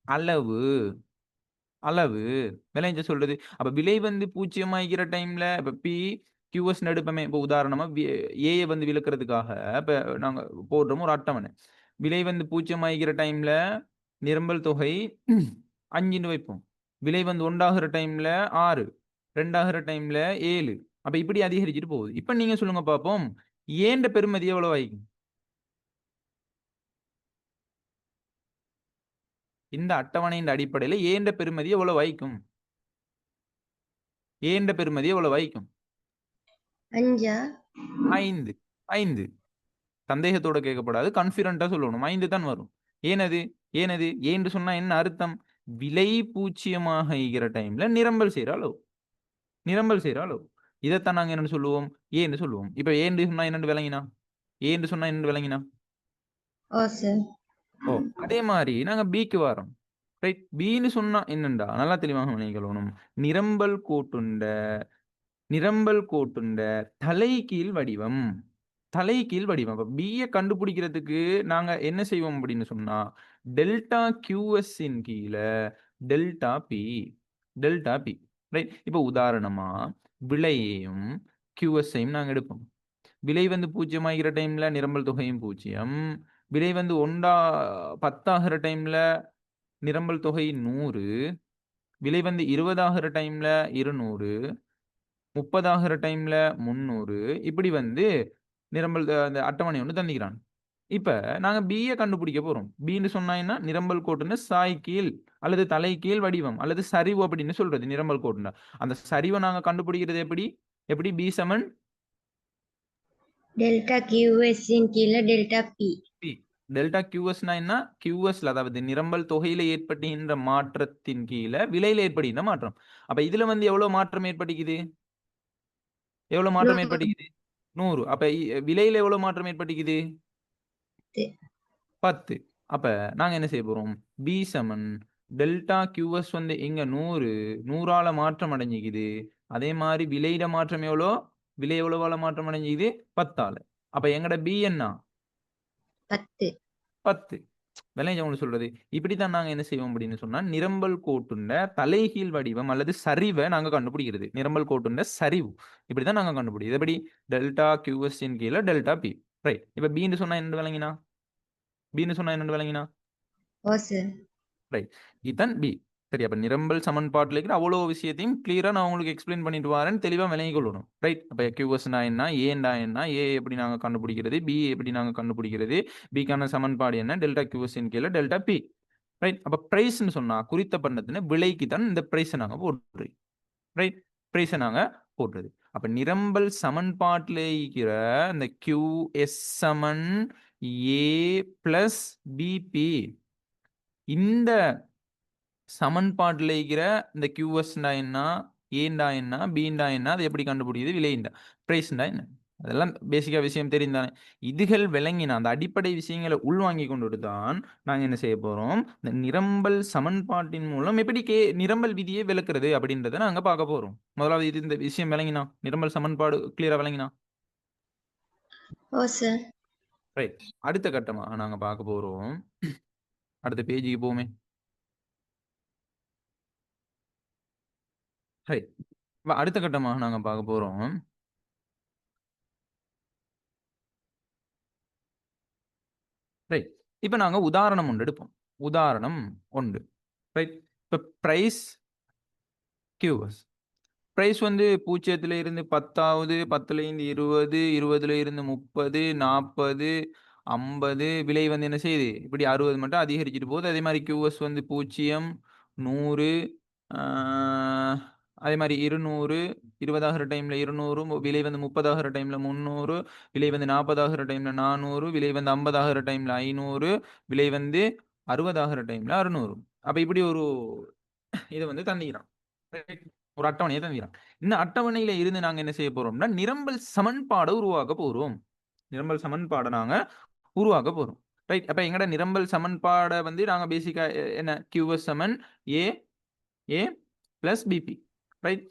[SPEAKER 1] அளவு விளைஞ்ச சொல்றது. அப்ப விலை வந்து பூஜ்ஜியமாகிற டைம்ல இப்ப QS எடுப்பமே. இப்ப உதாரணமா ஏ வந்து விளக்குறதுக்காக இப்ப நாங்க போடுறோம் ஒரு அட்டவணை. விலை வந்து பூஜ்ஜியமாகிற டைம்ல நிரம்பல் தொகை 5ன்னு வைப்போம். விலை வந்து 1 ஆகுற டைம்ல 6, 2 ஆகுற டைம்ல 7. அப்ப இப்படி அதிகரிச்சுட்டு போகுது. இப்ப நீங்க சொல்லுங்க பாப்போம், ஏண்ட பெறுமதி எவ்வளவு ஆயிக்கும்? இந்த அட்டவணையின் அடிப்படையில ஏண்ட பெறுமதி எவ்வளவு ஆயிக்கும்? ஏண்ட பெறுமதி எவ்வளவு ஆயிக்கும்?
[SPEAKER 2] 5.
[SPEAKER 1] 5. 5. சந்தேகத்தோட கேட்கப்படாது, கான்ஃபிடென்ட்டா சொல்லணும். 5 தான் வரும். ஏனது? ஏன்னு சொன்னா என்ன அர்த்தம்? விலை பூஜ்ஜியமாக இருக்கிற டைம்ல நிரம்பல் செய்யற அளவு. இதைத்தான் நாங்க என்னன்னு சொல்லுவோம், ஏன்னு சொல்லுவோம். இப்ப ஏன்னு சொன்னா என்னன்னு விளங்கினா?
[SPEAKER 2] ஓ சார்.
[SPEAKER 1] ஓ, அதே மாதிரி நாங்க பிக்கு வரோம். ரைட். பின்னு சொன்னா என்னண்டா நல்லா தெளிவாக விளங்கிக்கொள்ளணும். நிரம்பல் கோட்டுண்ட தலைகீழ் வடிவம். அப்ப பியை கண்டுபிடிக்கிறதுக்கு நாங்க என்ன செய்வோம் அப்படின்னு சொன்னா டெல்டா QS இன் கீழ டெல்டா பி. ரைட். இப்ப உதாரணமா விலையையும் QS-ஐயும் நாங்க எடுப்போம். விலை வந்து 0 ஆகிற டைம்ல நிரம்பல் தொகையும் 0. விலை வந்து 10 ஆகிற டைம்ல நிரம்பல் தொகை 100. விலை வந்து 20 ஆகிற டைம்ல 200. 30 ஆகிற டைம்ல 300. இப்படி வந்து நிரம்பல் அந்த அட்டவணை ஒன்று தந்திக்கிறான். இப்ப நாங்க பியை கண்டுபிடிக்க போறோம். பின்னு சொன்னா என்ன? நிரம்பல் கோட்டுன்னு சாய்கீழ் அல்லது தலைகீழ் வடிவம் அல்லது சரிவு அப்படின்னு சொல்றது நிரம்பல் கோட்டுன்னா. அந்த சரிவை நாங்க கண்டுபிடிக்கிறது எப்படி? பி சமன்
[SPEAKER 2] டெல்டா QS இன் கீழ டெல்டா P.
[SPEAKER 1] பி. டெல்டா QSனா என்ன? QSல அதாவது நிரம்பல் தொகையில ஏற்படுகின்ற மாற்றத்தின் கீழ விலையில ஏற்படுகின்ற மாற்றம். அப்ப இதுல வந்து எவ்வளவு மாற்றம் ஏற்படுகிறது? 100. அப்ப விலையில எவ்வளவு மாற்றம் ஏற்படுகிறது? 10. அப்ப நாங்க என்ன செய்ய போறோம்? பி சமன் டெல்டா QS வந்து இங்க 100ஆல மாற்றம் அடைஞ்சிக்குது. அதே மாதிரி விலையில மாற்றம் விலை எவ்வளவால மாற்றம் அடைஞ்சிக்குது? 10ஆல. அப்ப எங்கட பி என்ன? 10. விளைஞ்ச உங்களுக்கு சொல்றது. இப்படித்தான் நாங்க என்ன செய்வோம் அப்படின்னு சொன்னா நிரம்பல் கோட்டுண்ட தலைகீழ் வடிவம் அல்லது சரிவை நாங்க கண்டுபிடிக்கிறது. நிரம்பல் கோட்டுண்ட சரிவு இப்படித்தான் நாங்க கண்டுபிடிக்கிறது. எப்படி? டெல்டா QS இன் கீழ டெல்டா பி. ரைட். இப்ப பின்னு சொன்னா என்ன விளங்கினா?
[SPEAKER 2] ஓ சார்.
[SPEAKER 1] ரைட். இதுதான் பி. சரி, அப்ப நிரம்பல் சமன்பாட்டில் இருக்கிற அவ்வளோ விஷயத்தையும் கிளியரா நான் உங்களுக்கு எக்ஸ்பிளைன் பண்ணிட்டு வரேன்னு தெளிவா விளங்கிக் கொள்ளணும். ரைட். அப்ப கியூஎஸ்னா என்ன, ஏண்டா என்ன, ஏ எப்படி நாங்க கண்டுபிடிக்கிறது, பி எப்படி நாங்க கண்டுபிடிக்கிறது, பிக்கான சமன்பாடு என்ன, டெல்டா கியூஎஸ்இன் கீழே டெல்டா பி. ரைட். அப்ப பிரைஸ்ன்னு சொன்னா குறித்த பண்டத்தின விலைக்கு தான் இந்த பிரைஸை நாங்க போடுறது. ரைட். பிரைஸை நாங்க போடுறது. அப்ப நிரம்பல் சமன்பாட்டில் இருக்கிற இந்த QS சமன் A பிளஸ் பிபி இந்த சமன்பாட்டில் இருக்கிற இந்த QSண்டா என்ன, ஏண்டா என்ன, பீண்டா என்ன, அதை எப்படி கண்டுபிடிக்குது, விலைண்டா, பிரைஸ்ண்டா என்ன, அதெல்லாம் பேசிக்கா விஷயம் தெரிந்தானே. இதுகள் விளங்கினா அந்த அடிப்படை விஷயங்களை உள்வாங்கி கொண்டு தான் நாங்கள் என்ன செய்ய போறோம், இந்த நிரம்பல் சமன்பாட்டின் மூலம் எப்படி நிரம்பல் விதியை விளக்குறது அப்படின்றத நாங்கள் பார்க்க போறோம். முதலாவது இது இந்த விஷயம் விளங்கினா, நிரம்பல் சமன்பாடு கிளியரா விளங்கினா.
[SPEAKER 2] ஓ சார்.
[SPEAKER 1] ரைட். அடுத்த கட்டமா நாங்க பார்க்க போறோம். அடுத்த பேஜுக்கு போவோமே. ரைட். அடுத்த கட்டமாக நாங்க பார்க்க போறோம். ரைட். இப்ப நாங்க உதாரணம் ஒன்று எடுப்போம். உதாரணம் 1. ரைட். இப்ப பிரைஸ் QS. பிரைஸ் வந்து 0 இருந்து 10ஆவது, 10ல இருந்து 20, 20ல இருந்து 30, 40, 50, விலை வந்து என்ன செய்யுது, இப்படி 60 மட்டும் அதிகரிச்சுட்டு போகுது. அதே மாதிரி QS வந்து 0, 100, அதே மாதிரி 200, 20 ஆகிற டைம்ல 200, விலை வந்து 30 ஆகிற டைம்ல 300, விலை வந்து 40 ஆகிற டைம்ல 400, விலை வந்து 50 ஆகிற டைம்ல 500, விலை வந்து 60 ஆகிற டைம்ல 600. அப்ப இப்படி ஒரு இதை வந்து தந்திக்கிறான். ஒரு அட்டவணையை தந்திக்கிறான். இந்த அட்டவணையில இருந்து நாங்க என்ன செய்ய போறோம்னா நிரம்பல் சமன்பாடை உருவாக்க போறோம். நிரம்பல் சமன்பாடை நாங்க உருவாக்க போறோம். ரைட். அப்ப எங்கட நிரம்பல் சமன்பாடை வந்து நாங்க பேசிக்கா என்ன, QS சமன் A பிளஸ் பிபி. ரைட்.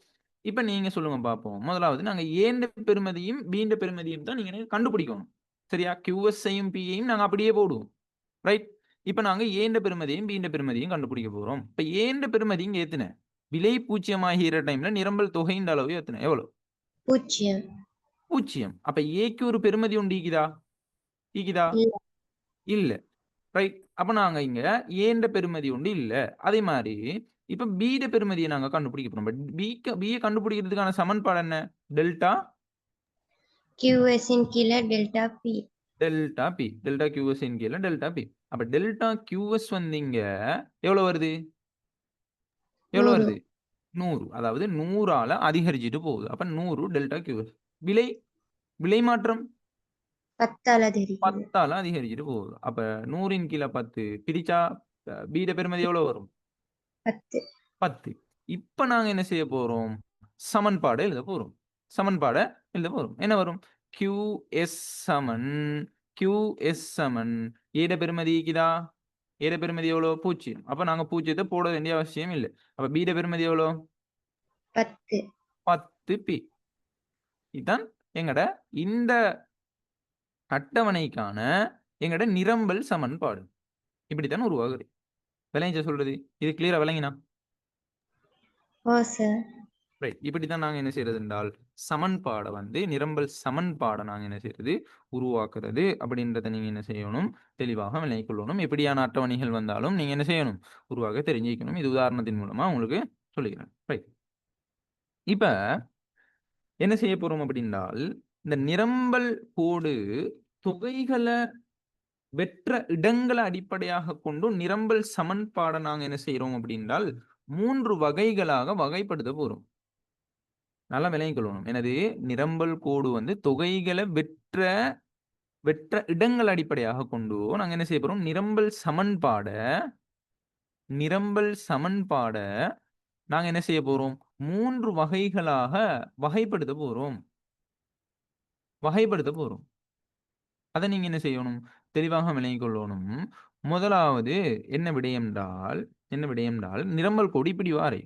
[SPEAKER 1] இப்ப நீங்க சொல்லுங்க பார்ப்போம். முதலாவது நாங்க ஏண்ட பெருமதியும் பீண்ட பெருமதியும் தான் நீங்க கண்டுபிடிக்கணும். சரியா? QSஐயும் பியையும் நாங்க அப்படியே போடுவோம். ரைட். இப்ப நாங்க ஏண்ட பெருமதியும் பீண்ட பெருமதியும் கண்டுபிடிக்க போறோம். இப்ப ஏண்ட பெருமதி இங்க எத்தனை, விலை 0 ஆகிற டைம்ல நிரம்பல் தொகையின் அளவு எத்தனை, எவ்வளவு?
[SPEAKER 2] 0.
[SPEAKER 1] 0. அப்ப ஏக்கு ஒரு பெருமதி உண்டு ஈக்குதா? ஈக்குதா?
[SPEAKER 2] இல்ல.
[SPEAKER 1] இல்ல. ரைட். அப்ப நாங்க இங்க ஏண்ட பெருமதி உண்டு இல்ல. அதே மாதிரி இப்ப பீட பெருமதியை நாங்க கண்டுபிடிக்க போறோம். பட் பியை கண்டுபிடிக்கிறதுக்கான சமன்பாடு என்ன, டெல்டா
[SPEAKER 2] QS இன் கீழே delta P.
[SPEAKER 1] Delta P. Delta QS இன் கீழே டெல்டா பி. அப்ப டெல்டா QS வந்து இங்க எவ்வளவு வருது, எவ்வளவு
[SPEAKER 2] 100.
[SPEAKER 1] வருது, 100. அதாவது 100ஆல அதிகரிச்சுட்டு போகுது. அப்ப 100 டெல்டா QS. விலை, விலை மாற்றம்
[SPEAKER 2] 10ஆல் அதிகரிக்குது.
[SPEAKER 1] 10ஆல அதிகரிச்சுட்டு போகுது. அப்ப 100ன் கீழே 10 பிரிச்சா பீட பெருமதி எவ்வளவு வரும்,
[SPEAKER 2] 10.
[SPEAKER 1] 10. இப்ப நாங்க என்ன செய்ய போறோம், சமன்பாடு எழுத போறோம். சமன்பாட எழுத போறோம். என்ன வரும், QS சமன் QS சமன் ஏட பெருமதி ஈக்குதா, ஏட பெருமதி எவ்வளோ, 0. அப்ப நாங்க 0 போட வேண்டிய அவசியம் இல்லை. அப்ப பீட பெருமதி எவ்வளோ,
[SPEAKER 2] 10.
[SPEAKER 1] 10p. இதுதான் எங்கட இந்த அட்டவணைக்கான எங்கட நிரம்பல் சமன்பாடு. இப்படித்தான் உருவாகுது. விளங்கிச்ச சொல்றது, இது கிளியரா விளங்கினா?
[SPEAKER 2] ஓ சார்.
[SPEAKER 1] ரைட். இப்படித்தான் நாங்க என்ன செய்யறது என்றால் சமன்பாடை வந்து நிரம்பல் சமன்பாடை நாங்க என்ன செய்யறது, உருவாக்குறது அப்படின்றத நீங்க என்ன செய்யணும், தெளிவாக விளங்கிக் கொள்ளணும். எப்படியான அட்டவணைகள் வந்தாலும் நீங்க என்ன செய்யணும், உருவாக்க தெரிஞ்சுக்கணும். இது உதாரணத்தின் மூலமா உங்களுக்கு சொல்லிக்கிறேன். ரைட். இப்ப என்ன செய்ய போறோம் அப்படின்றால் இந்த நிரம்பல் கோடு தொகைகளை வெற்ற இடங்களை அடிப்படையாக கொண்டு நிரம்பல் சமன்பாடை நாங்க என்ன செய்யறோம் அப்படின்றால் 3 வகைகளாக வகைப்படுத்த போறோம். நல்லா விளங்கிக் கொள்ளணும். எனது நிரம்பல் கோடு வந்து தொகைகளை வெற்ற இடங்கள் அடிப்படையாக கொண்டு நாங்க என்ன செய்ய போறோம், நிரம்பல் சமன்பாட நாங்க என்ன செய்ய போறோம், 3 வகைகளாக வகைப்படுத்த போறோம். அதை நீங்க என்ன செய்யணும், தெளிவாக விளங்கிக் கொள்ளணும். முதலாவது என்ன விடயம்டால் நிரம்பல் கோடு இப்படி வாரை.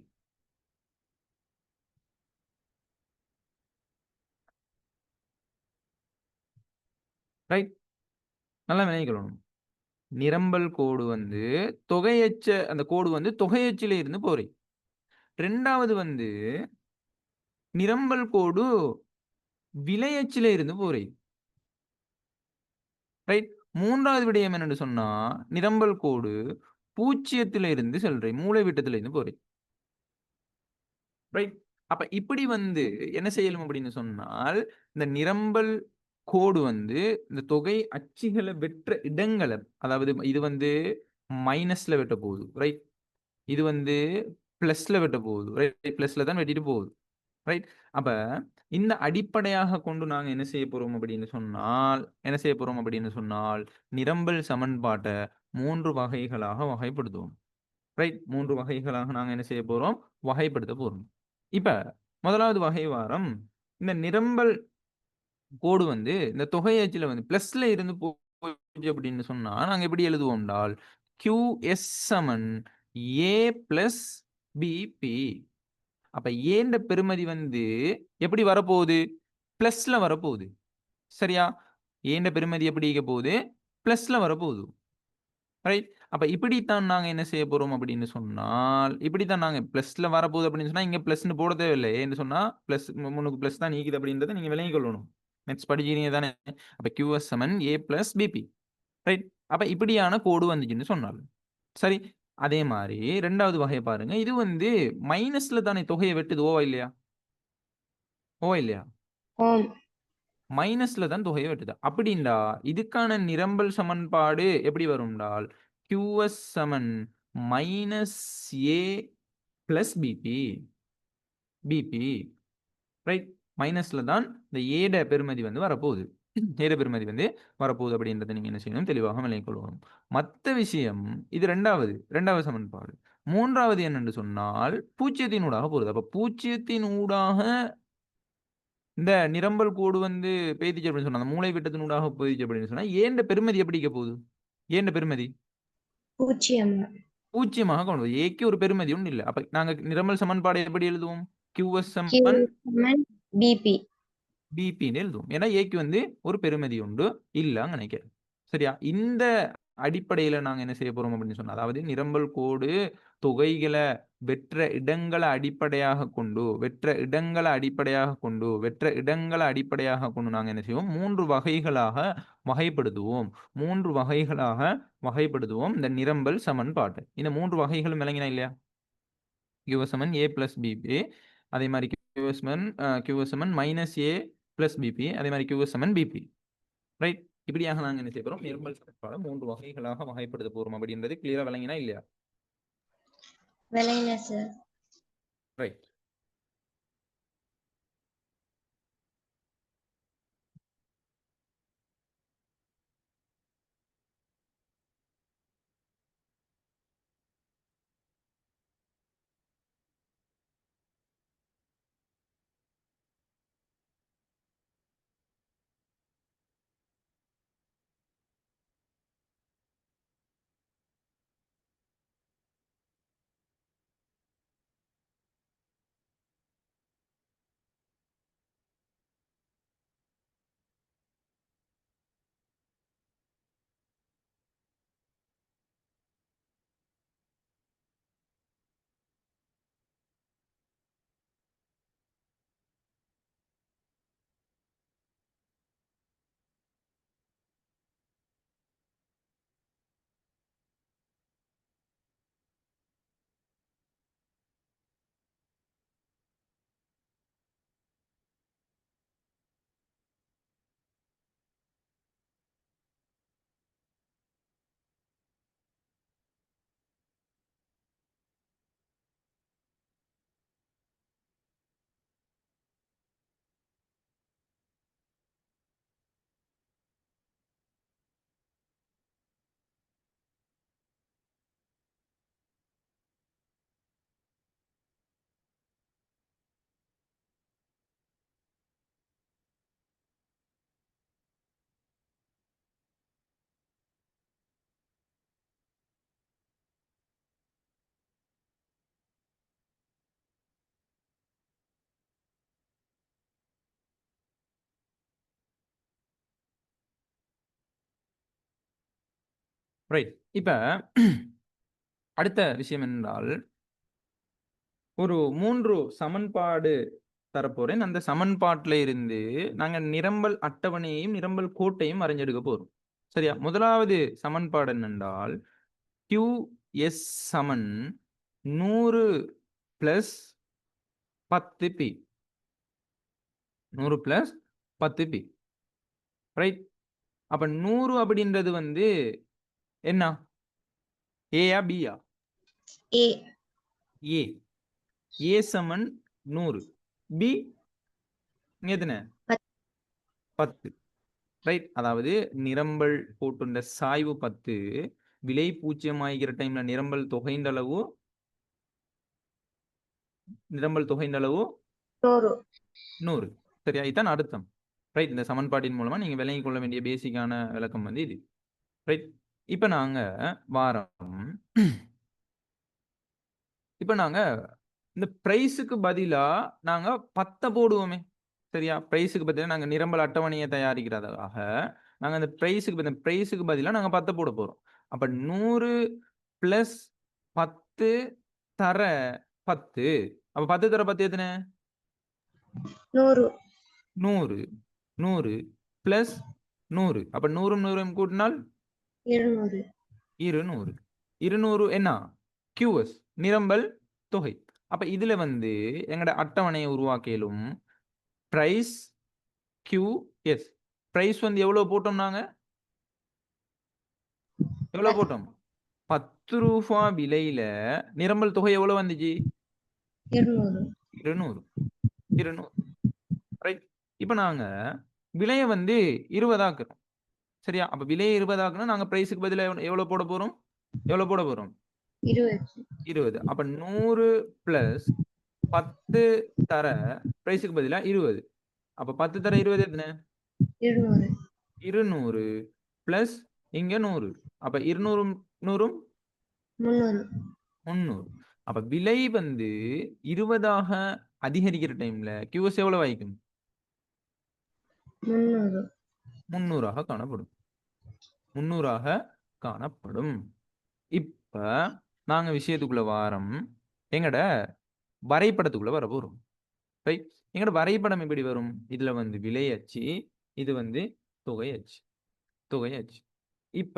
[SPEAKER 1] ரைட். நல்லா விளங்கிக் கொள்ளணும். நிரம்பல் கோடு வந்து தொகையச்ச, அந்த கோடு வந்து தொகையச்சில இருந்து போறேன். ரெண்டாவது வந்து நிரம்பல் கோடு விலையச்சில இருந்து போறேன். ரைட். மூன்றாவது விடயம் என்னன்னு சொன்னா நிரம்பல் கோடு பூஜ்ஜியத்தில இருந்து செல்றேன், மூலைவிட்டத்தில இருந்து போறேன். ரைட். அப்ப இப்படி என்ன செய்யலும் அப்படின்னு சொன்னால், இந்த நிரம்பல் கோடு இந்த தொகை அச்சுகள வெற்ற இடங்கள, அதாவது இது மைனஸ்ல வெட்ட போகுது. ரைட். இது பிளஸ்ல வெட்ட போகுது. ரைட். பிளஸ்ல தான் வெட்டிட்டு போகுது. ரைட். அப்ப இந்த அடிப்படையாக கொண்டு நாங்க என்ன செய்ய போறோம் அப்படின்னு சொன்னால், நிரம்பல் சமன்பாட்ட 3 வகைகளாக வகைப்படுத்துவோம். ரைட். 3 வகைகளாக நாங்க என்ன செய்ய போறோம்? வகைப்படுத்த போறோம். இப்ப முதலாவது வகை வாரம், இந்த நிரம்பல் கோடு இந்த தொகை அச்சுல பிளஸ்ல இருந்து போச்சு அப்படின்னு சொன்னா, நாங்க எப்படி எழுதுவோம் என்றால், QS சமன் A பிளஸ் BP. அப்ப ஏன்ற பெறுமதி எப்படி வரப்போகுது? பிளஸ்ல வரப்போகுது. சரியா? ஏன்ற பெறுமதி எப்படி இருக்க போகுது? பிளஸ்ல வரப்போகுது. ரைட். அப்ப இப்படித்தான் நாங்க என்ன செய்ய போறோம் அப்படின்னு சொன்னால், இப்படித்தான் நாங்க பிளஸ்ல வரப்போகுது அப்படின்னு சொன்னா, இங்க பிளஸ்ன்னு போட தேவையில்லை. ஏன்னு சொன்னா, பிளஸ் முன்னுக்கு பிளஸ் தான் நீக்குது அப்படின்றத நீங்க விளங்கிக் கொள்ளணும். மேத்ஸ் படிக்கிறீங்க தானே? அப்ப QS சமன் A பிளஸ் BP. ரைட். அப்ப இப்படியான கோடு வந்துச்சுன்னு சொன்னால். சரி. அதே மாரி 2வது வகைய பாருங்க. இது மைனஸ்ல தானே தொகையை வெட்டுது. ஓவா இல்லையா? ஓவா இல்லையா?
[SPEAKER 2] ஓம்.
[SPEAKER 1] மைனஸ்ல தான் தொகையை வெட்டுது. அப்படின்டா இதுக்கான நிரம்பல் சமன்பாடு எப்படி வரும்டால், QS சமன் minus A plus BP. Right. மைனஸ்ல தான் இந்த ஏட பெறுமதி வரப்போகுது. ஏட பெறுமதி வரப்போகுது அப்படின்றத நீங்க என்ன செய்யணும்? தெளிவாக விளங்கிக் கொள்ளணும். மத்த விஷயம் இது 2வது சமன்பாடு. 3வது என்னன்னு சொன்னால், பூஜ்ஜியத்தின் ஊடாக போறது. அப்ப பூஜ்ஜியத்தின் ஊடாக இந்த நிரம்பல் கோடு பேய்த்துச்சு அப்படின்னு சொன்னா, அந்த மூலைவிட்டத்தின் ஊடாக போயிடுச்சு அப்படின்னு சொன்னா, ஏன்ற பெறுமதி எப்படி இருக்க போகுது? ஏன்ற பெறுமதி
[SPEAKER 2] 0.
[SPEAKER 1] 0மாக கொண்டு வரும். ஏக்கு ஒரு பெறுமதி ஒண்ணும் இல்ல. அப்ப நாங்க நிரம்பல் சமன்பாடு எப்படி எழுதுவோம்? QS
[SPEAKER 2] Q
[SPEAKER 1] சமன்
[SPEAKER 2] சமன் BP.
[SPEAKER 1] பிபின்னு எழுதுவோம். ஏன்னா ஏக்கு ஒரு பெறுமதி உண்டு இல்லன்னு நினைக்கிறேன். சரியா? இந்த அடிப்படையில நாங்க என்ன செய்ய போறோம் அப்படின்னு சொன்னா, அதாவது நிரம்பல் கோடு தொகைகள வெற்ற இடங்கள அடிப்படையாக கொண்டு நாங்க என்ன செய்வோம்? 3 வகைகளாக வகைப்படுத்துவோம். 3 வகைகளாக வகைப்படுத்துவோம் இந்த நிரம்பல் சமன்பாட்டை. இந்த 3 வகைகளும் விளங்கினா இல்லையா? QS சமன் A பிளஸ் BP. அதே மாதிரி QS சமன் மைனஸ் A பிளஸ் BP. அதே மாதிரி QS சமன் BP. ரைட். இப்படியாக நாங்க என்ன செய்ய போறோம்? நிரம்பல் சமன்பாடு 3 வகைகளாக வகைப்படுத்த போறோம் அப்படின்றது கிளியரா விளங்கினா இல்லையா?
[SPEAKER 2] விளங்கின சார்.
[SPEAKER 1] ரைட். ரைட். இப்ப அடுத்த விஷயம் என்றால், ஒரு 3 சமன்பாடு தரப்போறேன். அந்த சமன்பாட்டில இருந்து நாங்க நிரம்பல் அட்டவணையையும், நிரம்பல் கோட்டையும் வரைஞ்செடுக்க போறோம். சரியா? முதலாவது சமன்பாடு என்னென்றால், S சமன் 100 plus 10 P 100 plus 10 P right. அப்ப 100 அப்படின்றது வந்து என்ன? ஏயா பியா?
[SPEAKER 2] A
[SPEAKER 1] A. A Saman 100, B எத்தனை? 10 ரைட். அதாவது நிரம்பல் போட்டுண்ட சாய்வு 10, விலை 0 ஆகிற டைம்ல நிரம்பல் தொகையின் அளவு 100. சரியா? இதுதான் அர்த்தம். ரைட். இந்த சமன்பாட்டின் மூலமா நீங்க விளங்கிக் கொள்ள வேண்டிய பேசிக்கான விளக்கம் வந்து இது. ரைட். இப்ப நாங்க வாரம் இப்ப நாங்க இந்த பிரைஸுக்கு பதிலா நாங்க 10 போடுவோமே. சரியா? பிரைஸுக்கு பதிலா நாங்க நிரம்பல் அட்டவணையை தயாரிக்கிறதாக நாங்க அந்த பிரைஸுக்கு பதிலா நாங்க 10 போட போறோம். அப்ப 100 பிளஸ் 10 தர 10. அப்ப 10 தர 10 எத்தனை?
[SPEAKER 2] 100
[SPEAKER 1] 100. 100 பிளஸ் 100. அப்ப 100 100 கூட்டினால்
[SPEAKER 2] 200
[SPEAKER 1] 200. 200 என்ன? QS நிரம்பல் தொகை. அப்ப இதுல வந்து எங்கட அட்டவணையை உருவாக்கிலும் பிரைஸ் QS. பிரைஸ் வந்து எவ்வளவு போட்டோம்? நாங்க எவ்வளவு போட்டோம்? 10 ரூபாய் விலையில நிரம்பல் தொகை எவ்வளவு வந்துச்சு? 200. 200 ரைட். இப்ப நாங்க விலையை வந்து 20 ஆக்குறோம். சரியா? அப்ப விலையை 20 ஆக்கணும். நாங்க பிரைஸுக்கு பதிலா எவ்வளவு போட போறோம்? 20. அப்ப 100 பிளஸ் 10 தர பிரைஸுக்கு பதிலா 20. அப்ப 10 தர 20 எத்தனை? 200 பிளஸ் இங்க 100. அப்ப 200 100 300. அப்ப விலை வந்து 20ஆக அதிகரிக்கிற டைம்ல QS எவ்வளவு ஆயிக்கும்? 300ஆக காணப்படும். 300ஆக காணப்படும். இப்ப நாங்க விஷயத்துக்குள்ள வாரம் எங்கட வரைபடத்துக்குள்ள வர போறோம். ரைட். எங்கட வரைபடம் எப்படி வரும்? இதுல வந்து விலை அச்சு, இது வந்து தொகை அச்சு. இப்ப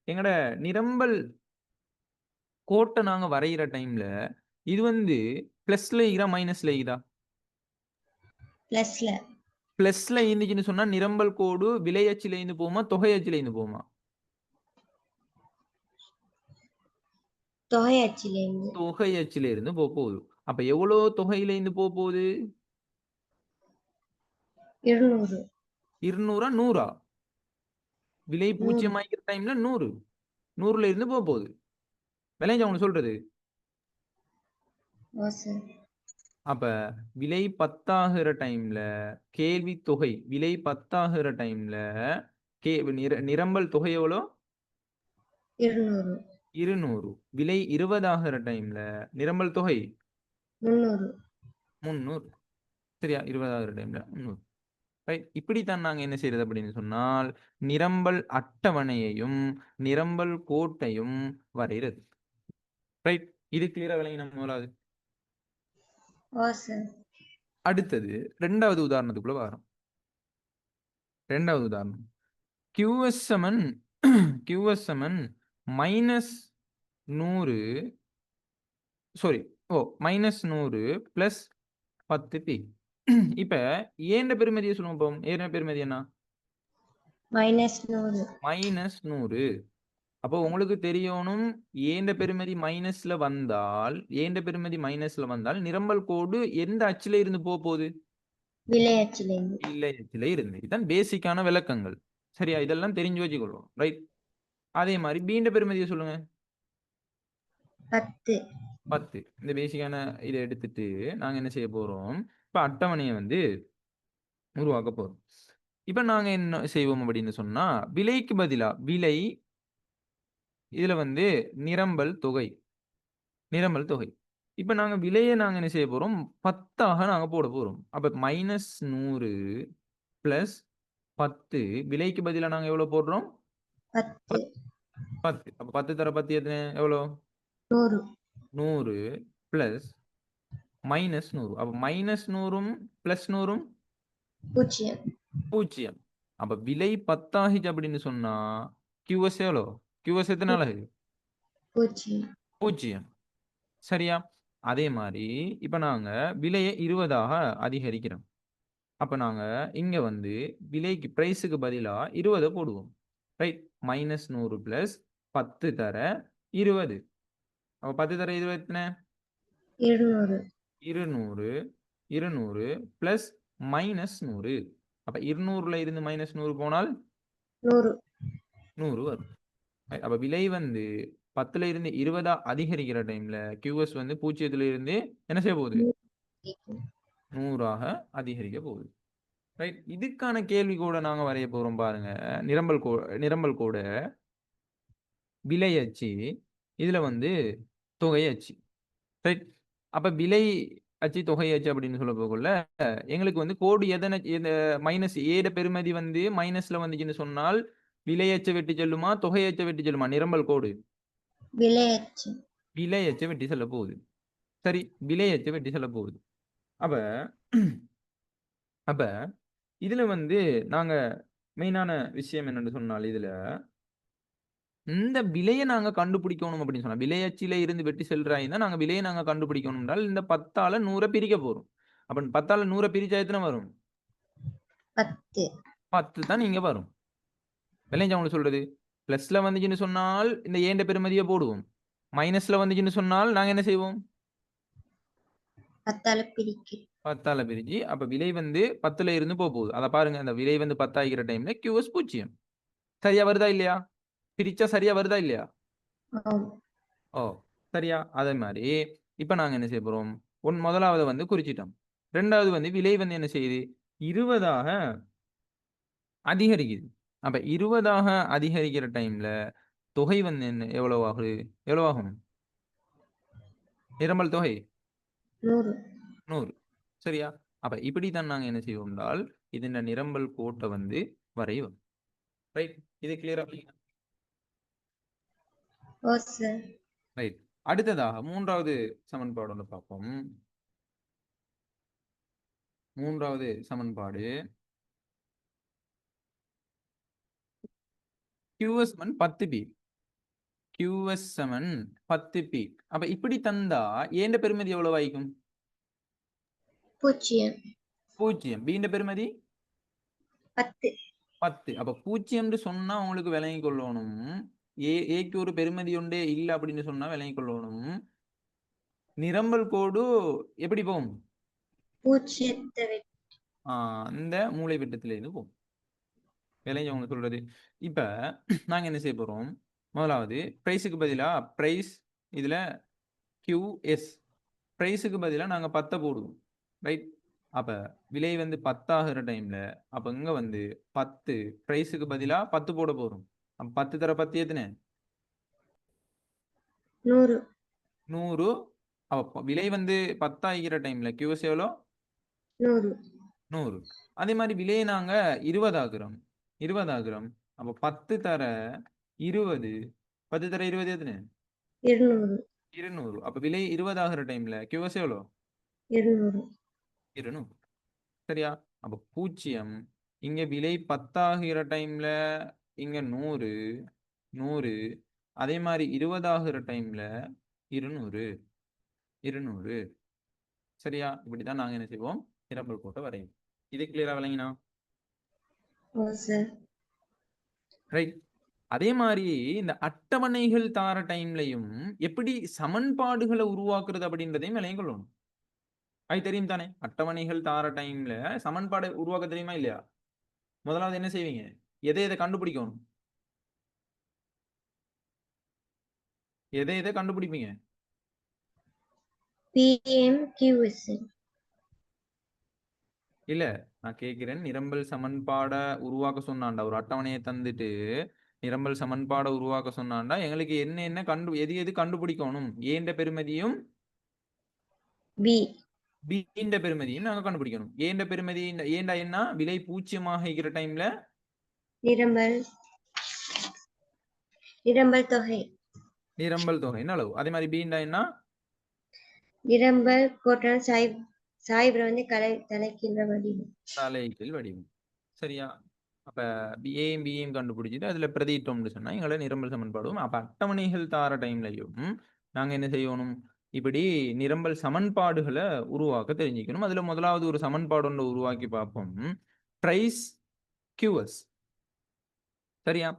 [SPEAKER 1] எங்கட நிரம்பல் கோட்டை நாங்க வரைகிற டைம்ல இது வந்து பிளஸ்ல இருக்குதா மைனஸ்ல இருக்குதா? பிளஸ்ல இருந்துச்சுன்னு சொன்னா நிரம்பல் கோடு விலை அச்சுல இருந்து போமா தொகை அச்சுல இருந்து போமா? தொகை அச்சுல இருந்து போகுது. அப்ப எவ்வளவு தொகையில இருந்து போகுது?
[SPEAKER 2] 200
[SPEAKER 1] 200 100? விலை 0 ஆகிற டைம்ல 100. 100ல இருந்து போகுது. விளைஞ்ச அவங்க சொல்றது. அப்ப விலை 10 ஆகிற டைம்ல கேள்வி தொகை விலை 10 ஆகிற டைம்ல நிரம்பல் தொகை எவ்வளோ? 200. விலை 20 ஆகிற டைம்ல நிரம்பல் தொகை 300. சரியா? 20 ஆகிற டைம்ல 300. ரைட். இப்படித்தான் நாங்க என்ன செய்யறது அப்படின்னு சொன்னால் நிரம்பல் அட்டவணையையும் நிரம்பல் கோட்டையும் வரைகிறது. ரைட். இது கிளியரா விளங்கி நம்ம முதலாவது. அடுத்தது ரெண்டாவது உதாரணத்துக்குள்ள வரோம். ரெண்டாவது உதாரணம் QS சமன் -100 பிளஸ் 10 பி. இப்ப ஏண்ட பெருமதியை சொல்லுவோம். ஏண்ட பெருமதி என்ன? -100. அப்போ உங்களுக்கு தெரியணும் ஏண்ட பெருமதி மைனஸ்ல வந்தால் நிரம்பல் கோடு எந்த அச்சுல இருந்து போகுது? விலை அச்சுல இருந்து. இதுதான் பேசிக்கான விளக்கங்கள். சரியா? இதெல்லாம் தெரிஞ்சு வச்சுக்கொள்வோம். ரைட். அதே மாதிரி பீண்ட பெருமதியை சொல்லுங்க. 10. இந்த பேசிக்கான இதை எடுத்துட்டு நாங்க என்ன செய்ய போறோம்? இப்ப அட்டவணையை வந்து உருவாக்க போறோம். இப்ப நாங்க என்ன செய்வோம் அப்படின்னு சொன்னா விலைக்கு பதிலா விலை இதுல வந்து நிரம்பல் தொகை. இப்ப நாங்க விலையை நாங்க என்ன செய்ய போறோம்? 10ஆக நாங்க போட போறோம். அப்ப -100 பிளஸ் 10 விலைக்கு பதிலா நாங்க எவ்வளவு போடுறோம்? 10. அப்ப 10 தர 10 எத்தனை? எவ்வளோ? 100 பிளஸ் -100. அப்ப -100 பிளஸ் 100 0. அப்ப விலை 10 ஆகிச்சு அப்படின்னு சொன்னா QS எவ்வளோ? QS எத்தனை அலகு?
[SPEAKER 2] பூஜ்ஜியம்.
[SPEAKER 1] 0. சரியா? அதே மாதிரி இப்ப நாங்க விலையை 20ஆக அதிகரிக்கிறோம். அப்ப நாங்க இங்க வந்து விலைக்கு பிரைஸுக்கு பதிலா 20 போடுவோம். ரைட்? -100 பிளஸ் 10 தர 20. அப்ப 10 தர 20 எத்தனை?
[SPEAKER 2] 200.
[SPEAKER 1] 200 200 பிளஸ் -100. அப்ப 200ல இருந்து -100 போனால்
[SPEAKER 2] 100.
[SPEAKER 1] 100 வரும். அப்ப விலை வந்து 10ல இருந்து 20 அதிகரிக்கிற டைம்ல QS வந்து 0ல இருந்து என்ன செய்ய போகுது? 100ஆக அதிகரிக்க போகுது. ரைட்? இதுக்கான கேள்வி கூட நாங்க வரைய போறோம் பாருங்க. நிரம்பல் கோட விலை அச்சு, இதுல வந்து தொகை அச்சு. ரைட்? அப்ப விலை அச்சு, தொகை அச்சு அப்படின்னு சொல்ல போகல எங்களுக்கு வந்து கோடு இந்த மைனஸ் ஏட பெறுமதி வந்து மைனஸ்ல வந்துச்சுன்னு சொன்னால் விலை அச்சை வெட்டி செல்லுமா, தொகை அச்சை வெட்டி செல்லுமா? நிரம்பல் கோடு
[SPEAKER 2] விலை அச்சு.
[SPEAKER 1] விலை அச்சை வெட்டி செல்ல போகுது. சரி, விலை அச்சை வெட்டி செல்ல போகுது. அப்ப அப்ப இதுல வந்து நாங்க மெயினான விஷயம் என்னன்னு சொன்னால் இதுல இந்த விலையை நாங்க கண்டுபிடிக்கணும் அப்படின்னு சொன்னா விலையச்சில இருந்து வெட்டி செல்றாயின்னா நாங்க விலையை நாங்க கண்டுபிடிக்கணும் என்றால் இந்த 10ஆல 100 பிரிக்க போறோம். அப்ப 10ஆல 100 பிரிச்சா எத்தனை வரும்?
[SPEAKER 2] 10.
[SPEAKER 1] 10 தான் இங்க வரும். விளைஞ்சா உங்களுக்கு சொல்றது பிளஸ்ல வந்துச்சுன்னு சொன்னால் இந்த ஏண்ட பெருமதியை போடுவோம். மைனஸ்ல வந்துச்சுன்னு சொன்னால் நாங்க என்ன செய்வோம்?
[SPEAKER 2] 10ஆல பிரிக்கு.
[SPEAKER 1] 10ஆல பிரிச்சு அப்ப விலை வந்து 10ல இருந்து போகுது. அத பாருங்க, அந்த விலை வந்து 10 ஆகிற டைம்ல QS 0. சரியா வருதா இல்லையா? பிரிச்சா சரியா வருதா இல்லையா?
[SPEAKER 2] ஆம்.
[SPEAKER 1] ஓ, சரியா? அதே மாதிரி இப்ப நாங்க என்ன செய்ய போறோம்? முதலாவது வந்து குறிச்சிட்டோம். 2வது வந்து விலை வந்து என்ன செய்யுது? 20ஆக அதிகரிக்குது. அப்ப 20ஆக அதிகரிக்கிற டைம்ல தொகை வந்து எவ்வளவு ஆகுது? எவ்வளவு ஆகும்? நிரம்பல் தொகை
[SPEAKER 2] 100.
[SPEAKER 1] 100. சரியா? அப்ப இப்படித்தான் நாங்க என்ன செய்வோம் என்றால் இதன் நிரம்பல் கோட்டை வந்து வரைவோம். ரைட்? இது கிளியரா?
[SPEAKER 2] ஓ சார்.
[SPEAKER 1] ரைட். அடுத்ததாக 3வது சமன்பாடு ஒன்று பார்ப்போம். 3வது சமன்பாடு QS 10 பி. QS 10 B. அப்ப இப்படி தந்தா ஏண்ட பெருமதி எவ்வளவு ஆயிக்கும்?
[SPEAKER 2] 0.
[SPEAKER 1] 0. பீண்ட பெருமதி
[SPEAKER 2] 10.
[SPEAKER 1] 10. அப்ப 0 சொன்னா உங்களுக்கு விளங்கி கொள்ளணும். ஏக்கு ஒரு பெருமதி ஒன்றே இல்லை அப்படின்னு சொன்னா விளங்கி கொள்ளணும். நிரம்பல் கோடு எப்படி போகும்?
[SPEAKER 2] 0
[SPEAKER 1] அந்த மூளை விட்டத்தில இருந்து போகும். விளைஞ்ச உங்களுக்கு சொல்றது. இப்ப நாங்க என்ன செய்ய போறோம்? முதலாவது பிரைஸுக்கு பதிலா பிரைஸ் இதுல QS பிரைஸுக்கு பதிலா நாங்க 10 போடுவோம். ரைட்? அப்ப விலை வந்து 10 ஆகிற டைம்ல அப்ப இங்க வந்து 10 பிரைஸுக்கு பதிலா 10 போட போறோம். அப்ப 10 தர 10 எத்தனை?
[SPEAKER 2] 100.
[SPEAKER 1] 100. அப்ப விலை வந்து 10 ஆகிற டைம்ல QS எவ்வளோ?
[SPEAKER 2] 100.
[SPEAKER 1] 100. அதே மாதிரி விலையை நாங்க 20 ஆகுறோம். 20 ஆகுறோம். அப்ப 10 தர 20. 10 தர 20 எத்தனை?
[SPEAKER 2] 200.
[SPEAKER 1] 200. அப்ப விலை 20 ஆகிற டைம்ல QS எவ்வளோ?
[SPEAKER 2] 200.
[SPEAKER 1] 200. சரியா? அப்ப 0. இங்க விலை 10 ஆகிற டைம்ல இங்க 100. 100. அதே மாதிரி 20 ஆகிற டைம்ல 200. 200. சரியா? இப்படித்தான் நாங்க என்ன செய்வோம்? நிரம்பல் கோட்டை வரையும். இது கிளியரா விளங்கினா?
[SPEAKER 2] ஓ சார்.
[SPEAKER 1] ரைட். அதே மாதிரி இந்த அட்டவணைகள் தார டைம்லையும் எப்படி சமன்பாடுகளை உருவாக்குறது அப்படின்றதையும் விளங்கிக் கொள்ளணும். அது தெரியும் தானே? அட்டவணைகள் தார டைம்ல சமன்பாடை உருவாக்க தெரியுமா இல்லையா? முதலாவது என்ன செய்வீங்க? எதை கண்டுபிடிக்கணும்? எதை கண்டுபிடிப்பீங்க?
[SPEAKER 2] PM QS.
[SPEAKER 1] இல்ல, நான் கேட்கிறேன். நிரம்பல் சமன்பாடை உருவாக்க சொன்னாண்டா, ஒரு அட்டவணையை தந்துட்டு நிரம்பல் சமன்பாடை உருவாக்க சொன்னாண்டா எங்களுக்கு என்ன எது கண்டுபிடிக்கணும்? ஏண்ட பெருமதியும்
[SPEAKER 2] B.
[SPEAKER 1] பீண்ட பெருமதியும் நாங்க கண்டுபிடிக்கணும். ஏண்ட பெருமதி ஏண்டா என்ன? விலை 0 ஆகிற டைம்ல
[SPEAKER 2] நிரம்பல் நிரம்பல் தொகை.
[SPEAKER 1] நிரம்பல் தொகை என்ன அளவு? அதே மாதிரி பீண்டா என்ன?
[SPEAKER 2] நிரம்பல் கோட்டான சாய்வு வந்து தலைக்கின்ற வடிவம்.
[SPEAKER 1] தலைகீழ் வடிவம். சரியா? அப்ப ஏயும் பியையும் கண்டுபிடிச்சிட்டு அதுல பிரதியிட்டோம்னு சொன்னா எங்களை நிரம்பல் சமன்பாடும். அப்ப அட்டவணைகள் தார டைம்லையும் நாங்க என்ன செய்யணும், இப்படி நிரம்பல் சமன்பாடுகளை உருவாக்க தெரிஞ்சுக்கணும். அதுல முதலாவது ஒரு சமன்பாடு ஒன்று உருவாக்கி பார்ப்போம். Price QS. சரியா?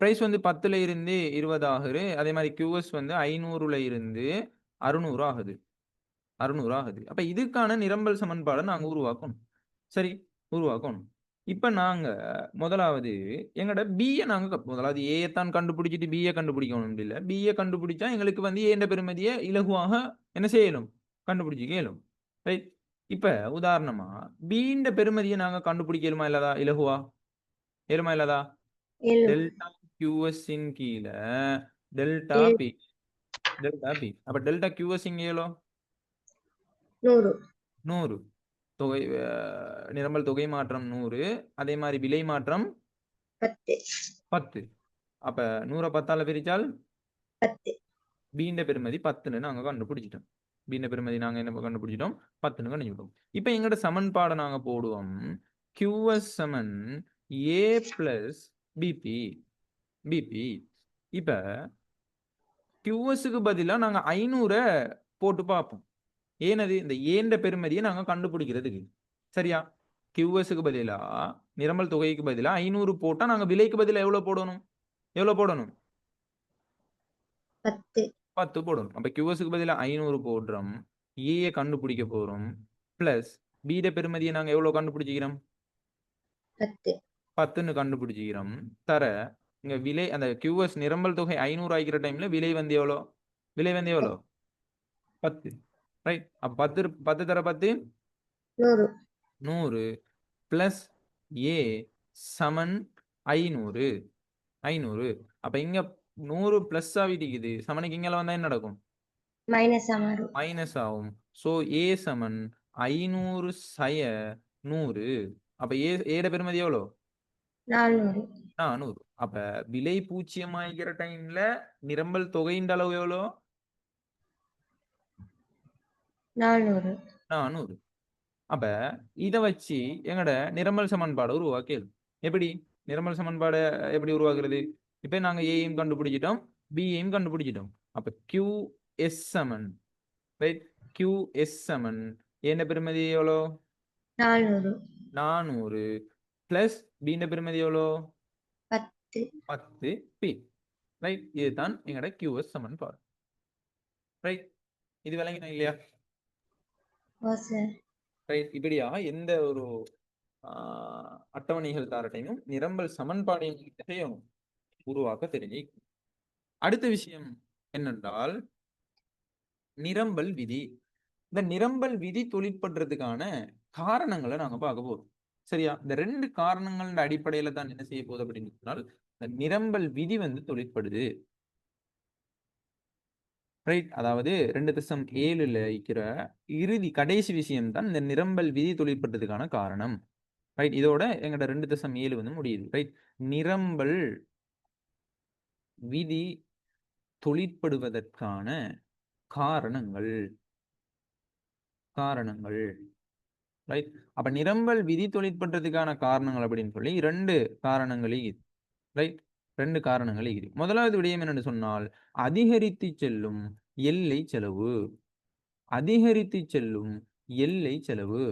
[SPEAKER 1] பிரைஸ் வந்து 10ல இருந்து 20 ஆகுது. அதே மாதிரி கியூஎஸ் வந்து 500ல இருந்து 600 ஆகுது. 600 ஆகுது. அப்ப இதுக்கான நிரம்பல் சமன்பாடை நாங்க உருவாக்கணும். சரி, உருவாக்கணும். இப்ப நாங்க முதலாவது எங்கட பியை நாங்க முதலாவது ஏ தான் கண்டுபிடிச்சிட்டு பியை கண்டுபிடிக்கணும் இல்ல. பியை கண்டுபிடிச்சா எங்களுக்கு வந்து ஏண்ட பெருமதியை இலகுவாக என்ன செய்யணும், கண்டுபிடிச்சிக்க இயலும். ரைட். இப்ப உதாரணமா பீண்ட பெருமதியை நாங்க கண்டுபிடிக்கலுமா இல்லாதா, இலகுவா ஏழுமா இல்லாதா?
[SPEAKER 2] ஏழு
[SPEAKER 1] டெல்டா கியூஎஸ் இன் கீழே டெல்டா
[SPEAKER 2] ஏழு
[SPEAKER 1] பி. Delta P. அப்ப டெல்டா கியூஎஸ் இங்க எவ்வளோ?
[SPEAKER 2] 100
[SPEAKER 1] 100. தொகை நிரம்பல் தொகை மாற்றம் 100. அதே மாதிரி விலை மாற்றம்
[SPEAKER 2] 10
[SPEAKER 1] 10. அப்ப 100 10ஆல பிரிச்சால்
[SPEAKER 2] 10
[SPEAKER 1] பீண்ட பெருமதி 10ன்னு நாங்க கண்டுபிடிச்சிட்டோம். பீண்ட பெருமதி நாங்க என்ன கண்டுபிடிச்சிட்டோம், 10ன்னு கண்டுபிடிச்சிட்டோம். இப்ப எங்கட சமன்பாடை நாங்க போடுவோம். QS சமன் A பிளஸ் BP. பிபி. இப்ப QSக்கு பதிலா நாங்க 500 போட்டு பார்ப்போம். ஏனது இந்த ஏண்ட பெருமதியை நாங்க கண்டுபிடிக்கிறதுக்கு. சரியா? QSக்கு பதிலா நிரம்பல் தொகைக்கு பதிலா 500 போட்டா நாங்க விலைக்கு பதிலா எவ்வளவு போடணும், எவ்வளவு போடணும்?
[SPEAKER 2] 10
[SPEAKER 1] 10 போடணும். அப்ப QSக்கு பதிலா 500 போடுறோம். ஏ கண்டுபிடிக்க போறோம். பிளஸ் பீட பெருமதியை நாங்க எவ்வளவு கண்டுபிடிச்சிக்கிறோம்,
[SPEAKER 2] 10
[SPEAKER 1] 10ன்னு கண்டுபிடிச்சிக்கிறோம். தர இங்க விலை அந்த QS நிரம்பல் தொகை 500 ஆகிக்கிற டைம்ல விலை வந்து எவ்வளோ, விலை வந்து எவ்வளோ, 10. ரைட். அப்ப 10 தர 10
[SPEAKER 2] 100
[SPEAKER 1] 100 பிளஸ் ஏ சமன் 500. 500. அப்ப இங்க 100 பிளஸ் ஆகிட்டு சமனுக்கு இங்க வந்தா என்ன நடக்கும்,
[SPEAKER 2] மைனஸ் மாறும்
[SPEAKER 1] மைனஸ் ஆகும். சோ ஏ சமன் 500 சய 100. அப்ப ஏட பெருமதி எவ்வளோ,
[SPEAKER 2] 400
[SPEAKER 1] 400. அப்ப விலை பூஜ்ஜியமாகிற டைம்ல நிரம்பல் தொகையின் அளவு எவ்வளோ,
[SPEAKER 2] 400
[SPEAKER 1] 400. அப்ப இத வச்சு எங்கட நிரம்பல் சமன்பாடு உருவாக்கி. எப்படி நிரம்பல் சமன்பாடு எப்படி உருவாக்குறது? இப்ப நாங்க ஏயும் கண்டுபிடிச்சிட்டோம், பியையும் கண்டுபிடிச்சிட்டோம். அப்ப QS சமன், ரைட், QS சமன் என்ன பெருமதி எவ்வளோ,
[SPEAKER 2] 400
[SPEAKER 1] 400 பிளஸ் பீண்ட பெருமதி எவ்வளோ,
[SPEAKER 2] 10
[SPEAKER 1] 10 பி. ரைட். இதுதான் எங்கட QS சமன்பாடு. ரைட். இது விளங்கினா இல்லையா?
[SPEAKER 2] ஓ சார்
[SPEAKER 1] ரைட். இப்படியா எந்த ஒரு அட்டவணைகள் தாரட்டையும் நிரம்பல் சமன்பாடையும் செய்யணும், உருவாக்க தெரிஞ்சு. அடுத்த விஷயம் என்னென்றால் நிரம்பல் விதி. இந்த நிரம்பல் விதி தொழிற்படுறதுக்கான காரணங்களை நாங்க பார்க்க போறோம். சரியா? இந்த 2 காரணங்களோட அடிப்படையில தான் என்ன செய்ய போகுது அப்படின்னு சொன்னால் இந்த நிரம்பல் விதி வந்து தொழிற்படுது. ரைட். அதாவது 2.7ல இருக்கிற இறுதி கடைசி விஷயம் தான் இந்த நிரம்பல் விதி தொழிற்படுறதுக்கான காரணம். ரைட். இதோட எங்கட 2.7 வந்து முடியுது. ரைட். நிரம்பல் விதி தொழிற்படுவதற்கான காரணங்கள். காரணங்கள். ரைட். அப்ப நிரம்பல் விதி தொழிற்படுறதுக்கான காரணங்கள் அப்படின்னு சொல்லி 2 காரணங்கள் இருக்குது. ரைட். 2 காரணங்கள் இருக்குது. முதலாவது விடயம் என்னன்னு சொன்னால் அதிகரித்து செல்லும் எல்லை செலவு. அதிகரித்து செல்லும் எல்லை செலவு.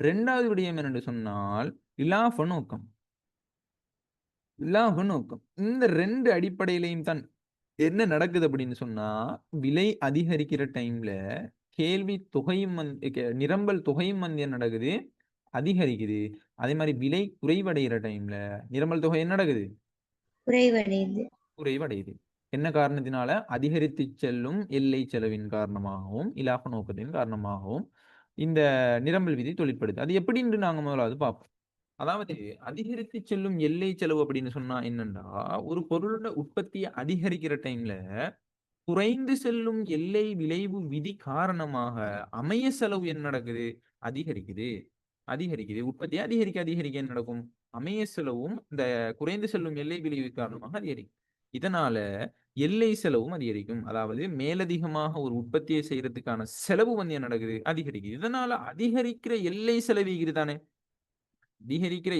[SPEAKER 1] 2வது விடயம் என்னன்னு சொன்னால் இலாப நோக்கம். இலாப நோக்கம். இந்த 2 அடிப்படையிலையும் தான் என்ன நடக்குது அப்படின்னு சொன்னா விலை அதிகரிக்கிற டைம்ல கேள்வி தொகையும் நிரம்பல் தொகையும் வந்து என்ன நடக்குது, அதிகரிக்குது. அதே மாதிரி விலை குறைவடைகிற டைம்ல நிரம்பல் தொகை என்ன நடக்குது,
[SPEAKER 2] குறைவடையுது.
[SPEAKER 1] குறைவடையுது. என்ன காரணத்தினால? அதிகரித்து செல்லும் எல்லை செலவின் காரணமாகவும் இலாப நோக்கத்தின் காரணமாகவும் இந்த நிரம்பல் விதி தொழிற்படுது. அது எப்படின்னு நாங்க முதலாவது பார்ப்போம். அதாவது அதிகரித்து செல்லும் எல்லை செலவு அப்படின்னு சொன்னா என்னன்னா ஒரு பொருளோட உற்பத்தியை அதிகரிக்கிற டைம்ல குறைந்து செல்லும் எல்லை விளைவு விதி காரணமாக அமைய செலவு என்ன நடக்குது, அதிகரிக்குது. அதிகரிக்குது. உற்பத்தி அதிகரிக்க அதிகரிக்க என்ன நடக்கும், அமைய செலவும் இந்த குறைந்து செல்லும் எல்லை விளைவு காரணமாக அதிகரிக்கும். இதனால எல்லை செலவும் அதிகரிக்கும். அதாவது மேலதிகமாக ஒரு உற்பத்தியை செய்யறதுக்கான செலவு வந்து என்ன நடக்குது, அதிகரிக்குது. இதனால அதிகரிக்கிற எல்லை செலவு தானே. அதிகரிக்கிற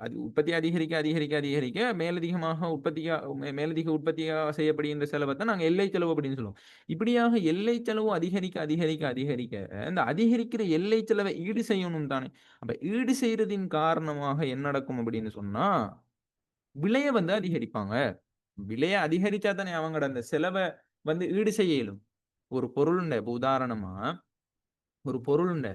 [SPEAKER 1] அது உற்பத்தி அதிகரிக்க அதிகரிக்க அதிகரிக்க மேலதிகமாக மேலதிக உற்பத்தியாக செய்யப்படுகின்ற செலவை தான் நாங்கள் எல்லை செலவு அப்படின்னு சொல்லுவோம். இப்படியாக எல்லை செலவு அதிகரிக்க அதிகரிக்க அதிகரிக்க இந்த அதிகரிக்கிற எல்லை செலவை ஈடு செய்யணும் தானே. அப்ப ஈடு செய்யறதின் காரணமாக என்ன நடக்கும் அப்படின்னு சொன்னா விலையை வந்து அதிகரிப்பாங்க. விலையை அதிகரிச்சா தானே அவங்களோட அந்த செலவை வந்து ஈடு செய்ய இயலும். ஒரு பொருளுண்ட இப்ப உதாரணமா ஒரு பொருளுண்ட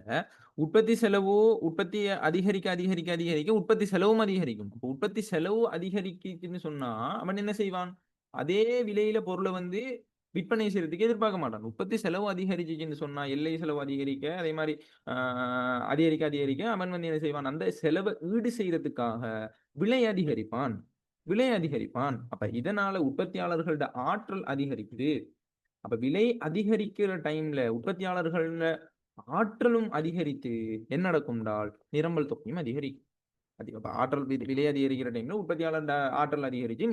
[SPEAKER 1] உற்பத்தி செலவு உற்பத்தியை அதிகரிக்க அதிகரிக்க அதிகரிக்க உற்பத்தி செலவும் அதிகரிக்கும். அப்ப உற்பத்தி செலவு அதிகரிக்குன்னு சொன்னா அவன் என்ன செய்வான்? அதே விலையில பொருளை வந்து விற்பனை செய்யறதுக்கு எதிர்பார்க்க மாட்டான். உற்பத்தி செலவு அதிகரிச்சுன்னு சொன்னா எல்லை செலவு அதிகரிக்க அதே மாதிரி அதிகரிக்க அதிகரிக்க அவன் வந்து என்ன செய்வான்? அந்த செலவை ஈடு செய்யறதுக்காக விலை அதிகரிப்பான். விலை அதிகரிப்பான். அப்ப இதனால உற்பத்தியாளர்களோட ஆற்றல் அதிகரிக்குது. அப்ப விலை அதிகரிக்கிற டைம்ல உற்பத்தியாளர்கள் ஆற்றலும் அதிகரித்து என்ன நடக்கும் என்றால் நிரம்பல் தொகையும் அதிகரிக்கும். அப்ப ஆற்றல் விலை அதிகரிக்கிற டைம்ல உற்பத்தியாளர் ஆற்றல் அதிகரிச்சு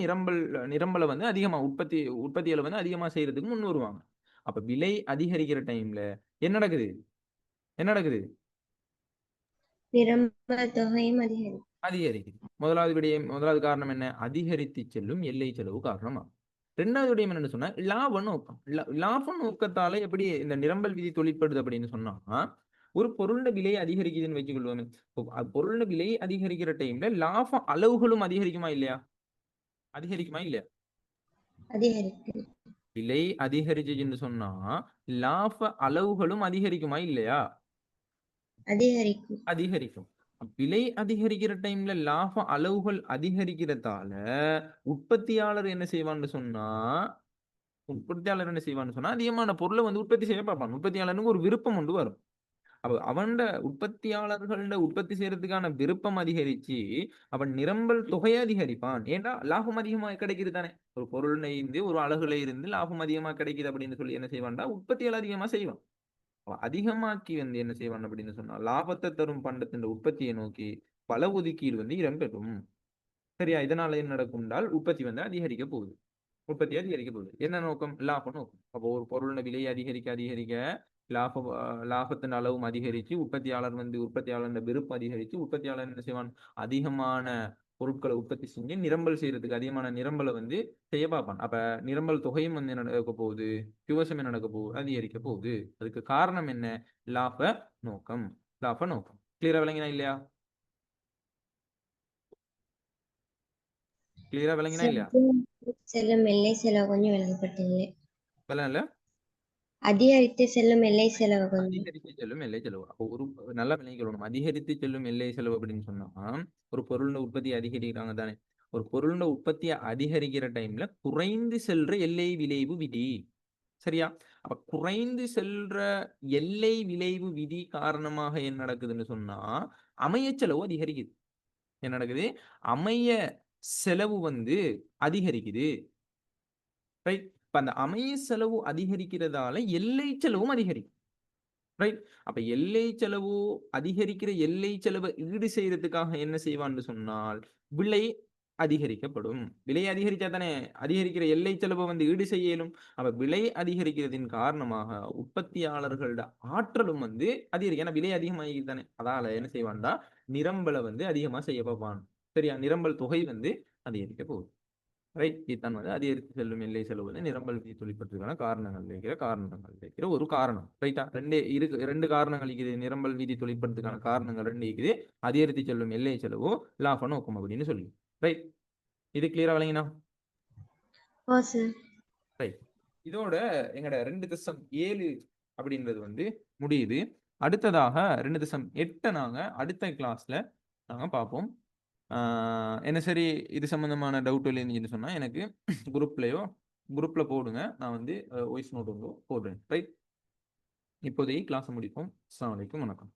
[SPEAKER 1] நிரம்பலை வந்து அதிகமா உற்பத்தியில வந்து அதிகமா செய்யறதுக்கு முன் வருவாங்க. அப்ப விலை அதிகரிக்கிற டைம்ல என்ன நடக்குது? என்ன நடக்குது?
[SPEAKER 2] நிரம்பல் தொகையும் அதிகரிக்கும்.
[SPEAKER 1] அதிகரிக்குது. முதலாவது காரணம் என்ன? அதிகரித்து செல்லும் எல்லை செலவு காரணமா. ரெண்டாவது விடயம் என்னன்னு சொன்னா லாப நோக்கம். லாப நோக்கத்தால எப்படி இந்த நிரம்பல் விதி தொழிற்படுது அப்படின்னு சொன்னா ஒரு பொருளோட விலை அதிகரிக்குதுன்னு வச்சுக்கொள்வோமே. பொருளோட விலை அதிகரிக்கிற டைம்ல லாப அளவுகளும் அதிகரிக்குமா இல்லையா? அதிகரிக்குமா இல்லையா?
[SPEAKER 2] அதிகரிக்கும்.
[SPEAKER 1] விலை அதிகரிச்சுன்னு சொன்னா லாப அளவுகளும் அதிகரிக்குமா இல்லையா?
[SPEAKER 2] அதிகரிக்கும்.
[SPEAKER 1] அதிகரிக்கும். விலை அதிகரிக்கிற டைம்ல லாப அளவுகள் அதிகரிக்கிறதால உற்பத்தியாளர் என்ன செய்வான்னு சொன்னா அதிகமான பொருளை வந்து உற்பத்தி செய்ய பார்ப்பான். உற்பத்தியாளருக்கு ஒரு விருப்பம் கொண்டு வரும். அப்ப அவன்ட உற்பத்தியாளர்கள உற்பத்தி செய்யறதுக்கான விருப்பம் அதிகரிச்சு அவன் நிரம்பல் தொகையை அதிகரிப்பான். ஏன்டா லாபம் அதிகமா கிடைக்குது தானே. ஒரு பொருள்ல இருந்து ஒரு அழகுல இருந்து லாபம் அதிகமா கிடைக்குது அப்படின்னு சொல்லி என்ன செய்வான்டா உற்பத்தியாளர் அதிகமா செய்வான். அதிகமாக்கி வந்து என்ன செய்வான் அப்படின்னு சொன்னா லாபத்தை தரும் பண்டத்தின் உற்பத்தியை நோக்கி பல ஒதுக்கீடு வந்து இடம்பெறும். சரியா? இதனால என்ன நடக்கும் என்றால் உற்பத்தி வந்து அதிகரிக்க போகுது. உற்பத்தி அதிகரிக்க போகுது. என்ன நோக்கம்? லாப நோக்கம். அப்போ ஒரு பொருளின் விலை அதிகரிக்க அதிகரிக்க லாபத்தின் அளவும் அதிகரிச்சு உற்பத்தியாளர் விருப்பம் அதிகரிச்சு உற்பத்தியாளர் என்ன செய்வான்? அதிகமான பொருட்களை உற்பத்தி செஞ்சு நிரம்பல் செய்யறதுக்கு அதிகமான நிரம்பலை வந்து செய்ய பார்ப்பான். அப்ப நிரம்பல் தொகையும் வந்து என்ன நடக்க போகுது? கியூஎஸ்எம் என்ன நடக்க போகுது? அதிகரிக்க போகுது. அதுக்கு காரணம் என்ன? லாப நோக்கம். லாப நோக்கம். கிளியரா விளங்கினா இல்லையா? கிளியரா விளங்கினா இல்லையா?
[SPEAKER 2] செல்லும் எல்லை செலவு கொஞ்சம் விளங்கப்பட்டது.
[SPEAKER 1] விளங்கல?
[SPEAKER 2] அதிகரித்து செல்லும் எல்லை செலவு கொஞ்சம்.
[SPEAKER 1] அதிகரித்து செல்லும் எல்லை செலவு. அப்போ ஒரு நல்லா விளங்கிக்கொள்ளணும். அதிகரித்து செல்லும் எல்லை செலவு அப்படின்னு சொன்னா ஒரு பொருளோட உற்பத்தி அதிகரிக்கிறாங்க தானே. ஒரு பொருளோட உற்பத்தியை அதிகரிக்கிற டைம்ல குறைந்து செல்ற எல்லை விளைவு விதி. சரியா? அப்ப குறைந்து செல்ற எல்லை விளைவு விதி காரணமாக என்ன நடக்குதுன்னு சொன்னா அமைய செலவு அதிகரிக்குது. என்ன நடக்குது? அமைய செலவு வந்து அதிகரிக்குது. ரைட்? இப்ப அந்த அமைய செலவு அதிகரிக்கிறதால எல்லை செலவும் அதிகரிக்கும். ரைட்? அப்ப எல்லை செலவு அதிகரிக்கிற எல்லை செலவை ஈடு செய்யறதுக்காக என்ன செய்வான்னு சொன்னால் விலை அதிகரிக்கப்படும். விலை அதிகரிச்சா தானே அதிகரிக்கிற எல்லை செலவை வந்து ஈடு செய்ய இயலும். அப்ப விலை அதிகரிக்கிறதின் காரணமாக உற்பத்தியாளர்களோட ஆற்றலும் வந்து அதிகரிக்கும். ஏன்னா விலை அதிகமாகி தானே. அதால என்ன செய்வான்டா நிரம்பலை வந்து அதிகமா செய்ய பார்ப்பான். சரியா? நிரம்பல் தொகை வந்து அதிகரிக்க போகுது. ரைட்? இதுதான் வந்து அதிகரித்து செல்லும் எல்லை செலவு வந்து நிரம்பல் விதி தொழிற்பதற்கான காரணங்கள் இருக்கிற ஒரு காரணம். ரைட்டா? ரெண்டு காரணங்கள் இருக்குது. நிரம்பல் விதி தொழிற்பதற்கான காரணங்கள் ரெண்டு இருக்குது. அதிகரித்து செல்லும் எல்லை செலவு லாப நோக்கம் அப்படின்னு சொல்லி. ரைட்? இது கிளியரா விளங்கினா? ரைட். இதோட எங்கட 2.7 அப்படின்றது வந்து முடியுது. அடுத்ததாக 2.8 நாங்க அடுத்த கிளாஸ்ல நாங்க பார்ப்போம். என்ன சரி இது சம்பந்தமான டவுட் இல்லைன்னு சொன்னா எனக்கு குரூப்ல போடுங்க. நான் வந்து வாய்ஸ் நோட் வந்து போடுறேன். ரைட்? இப்போதைக்கு கிளாஸ் முடிப்போம். அஸ்ஸலாமு அலைக்கும். வணக்கம்.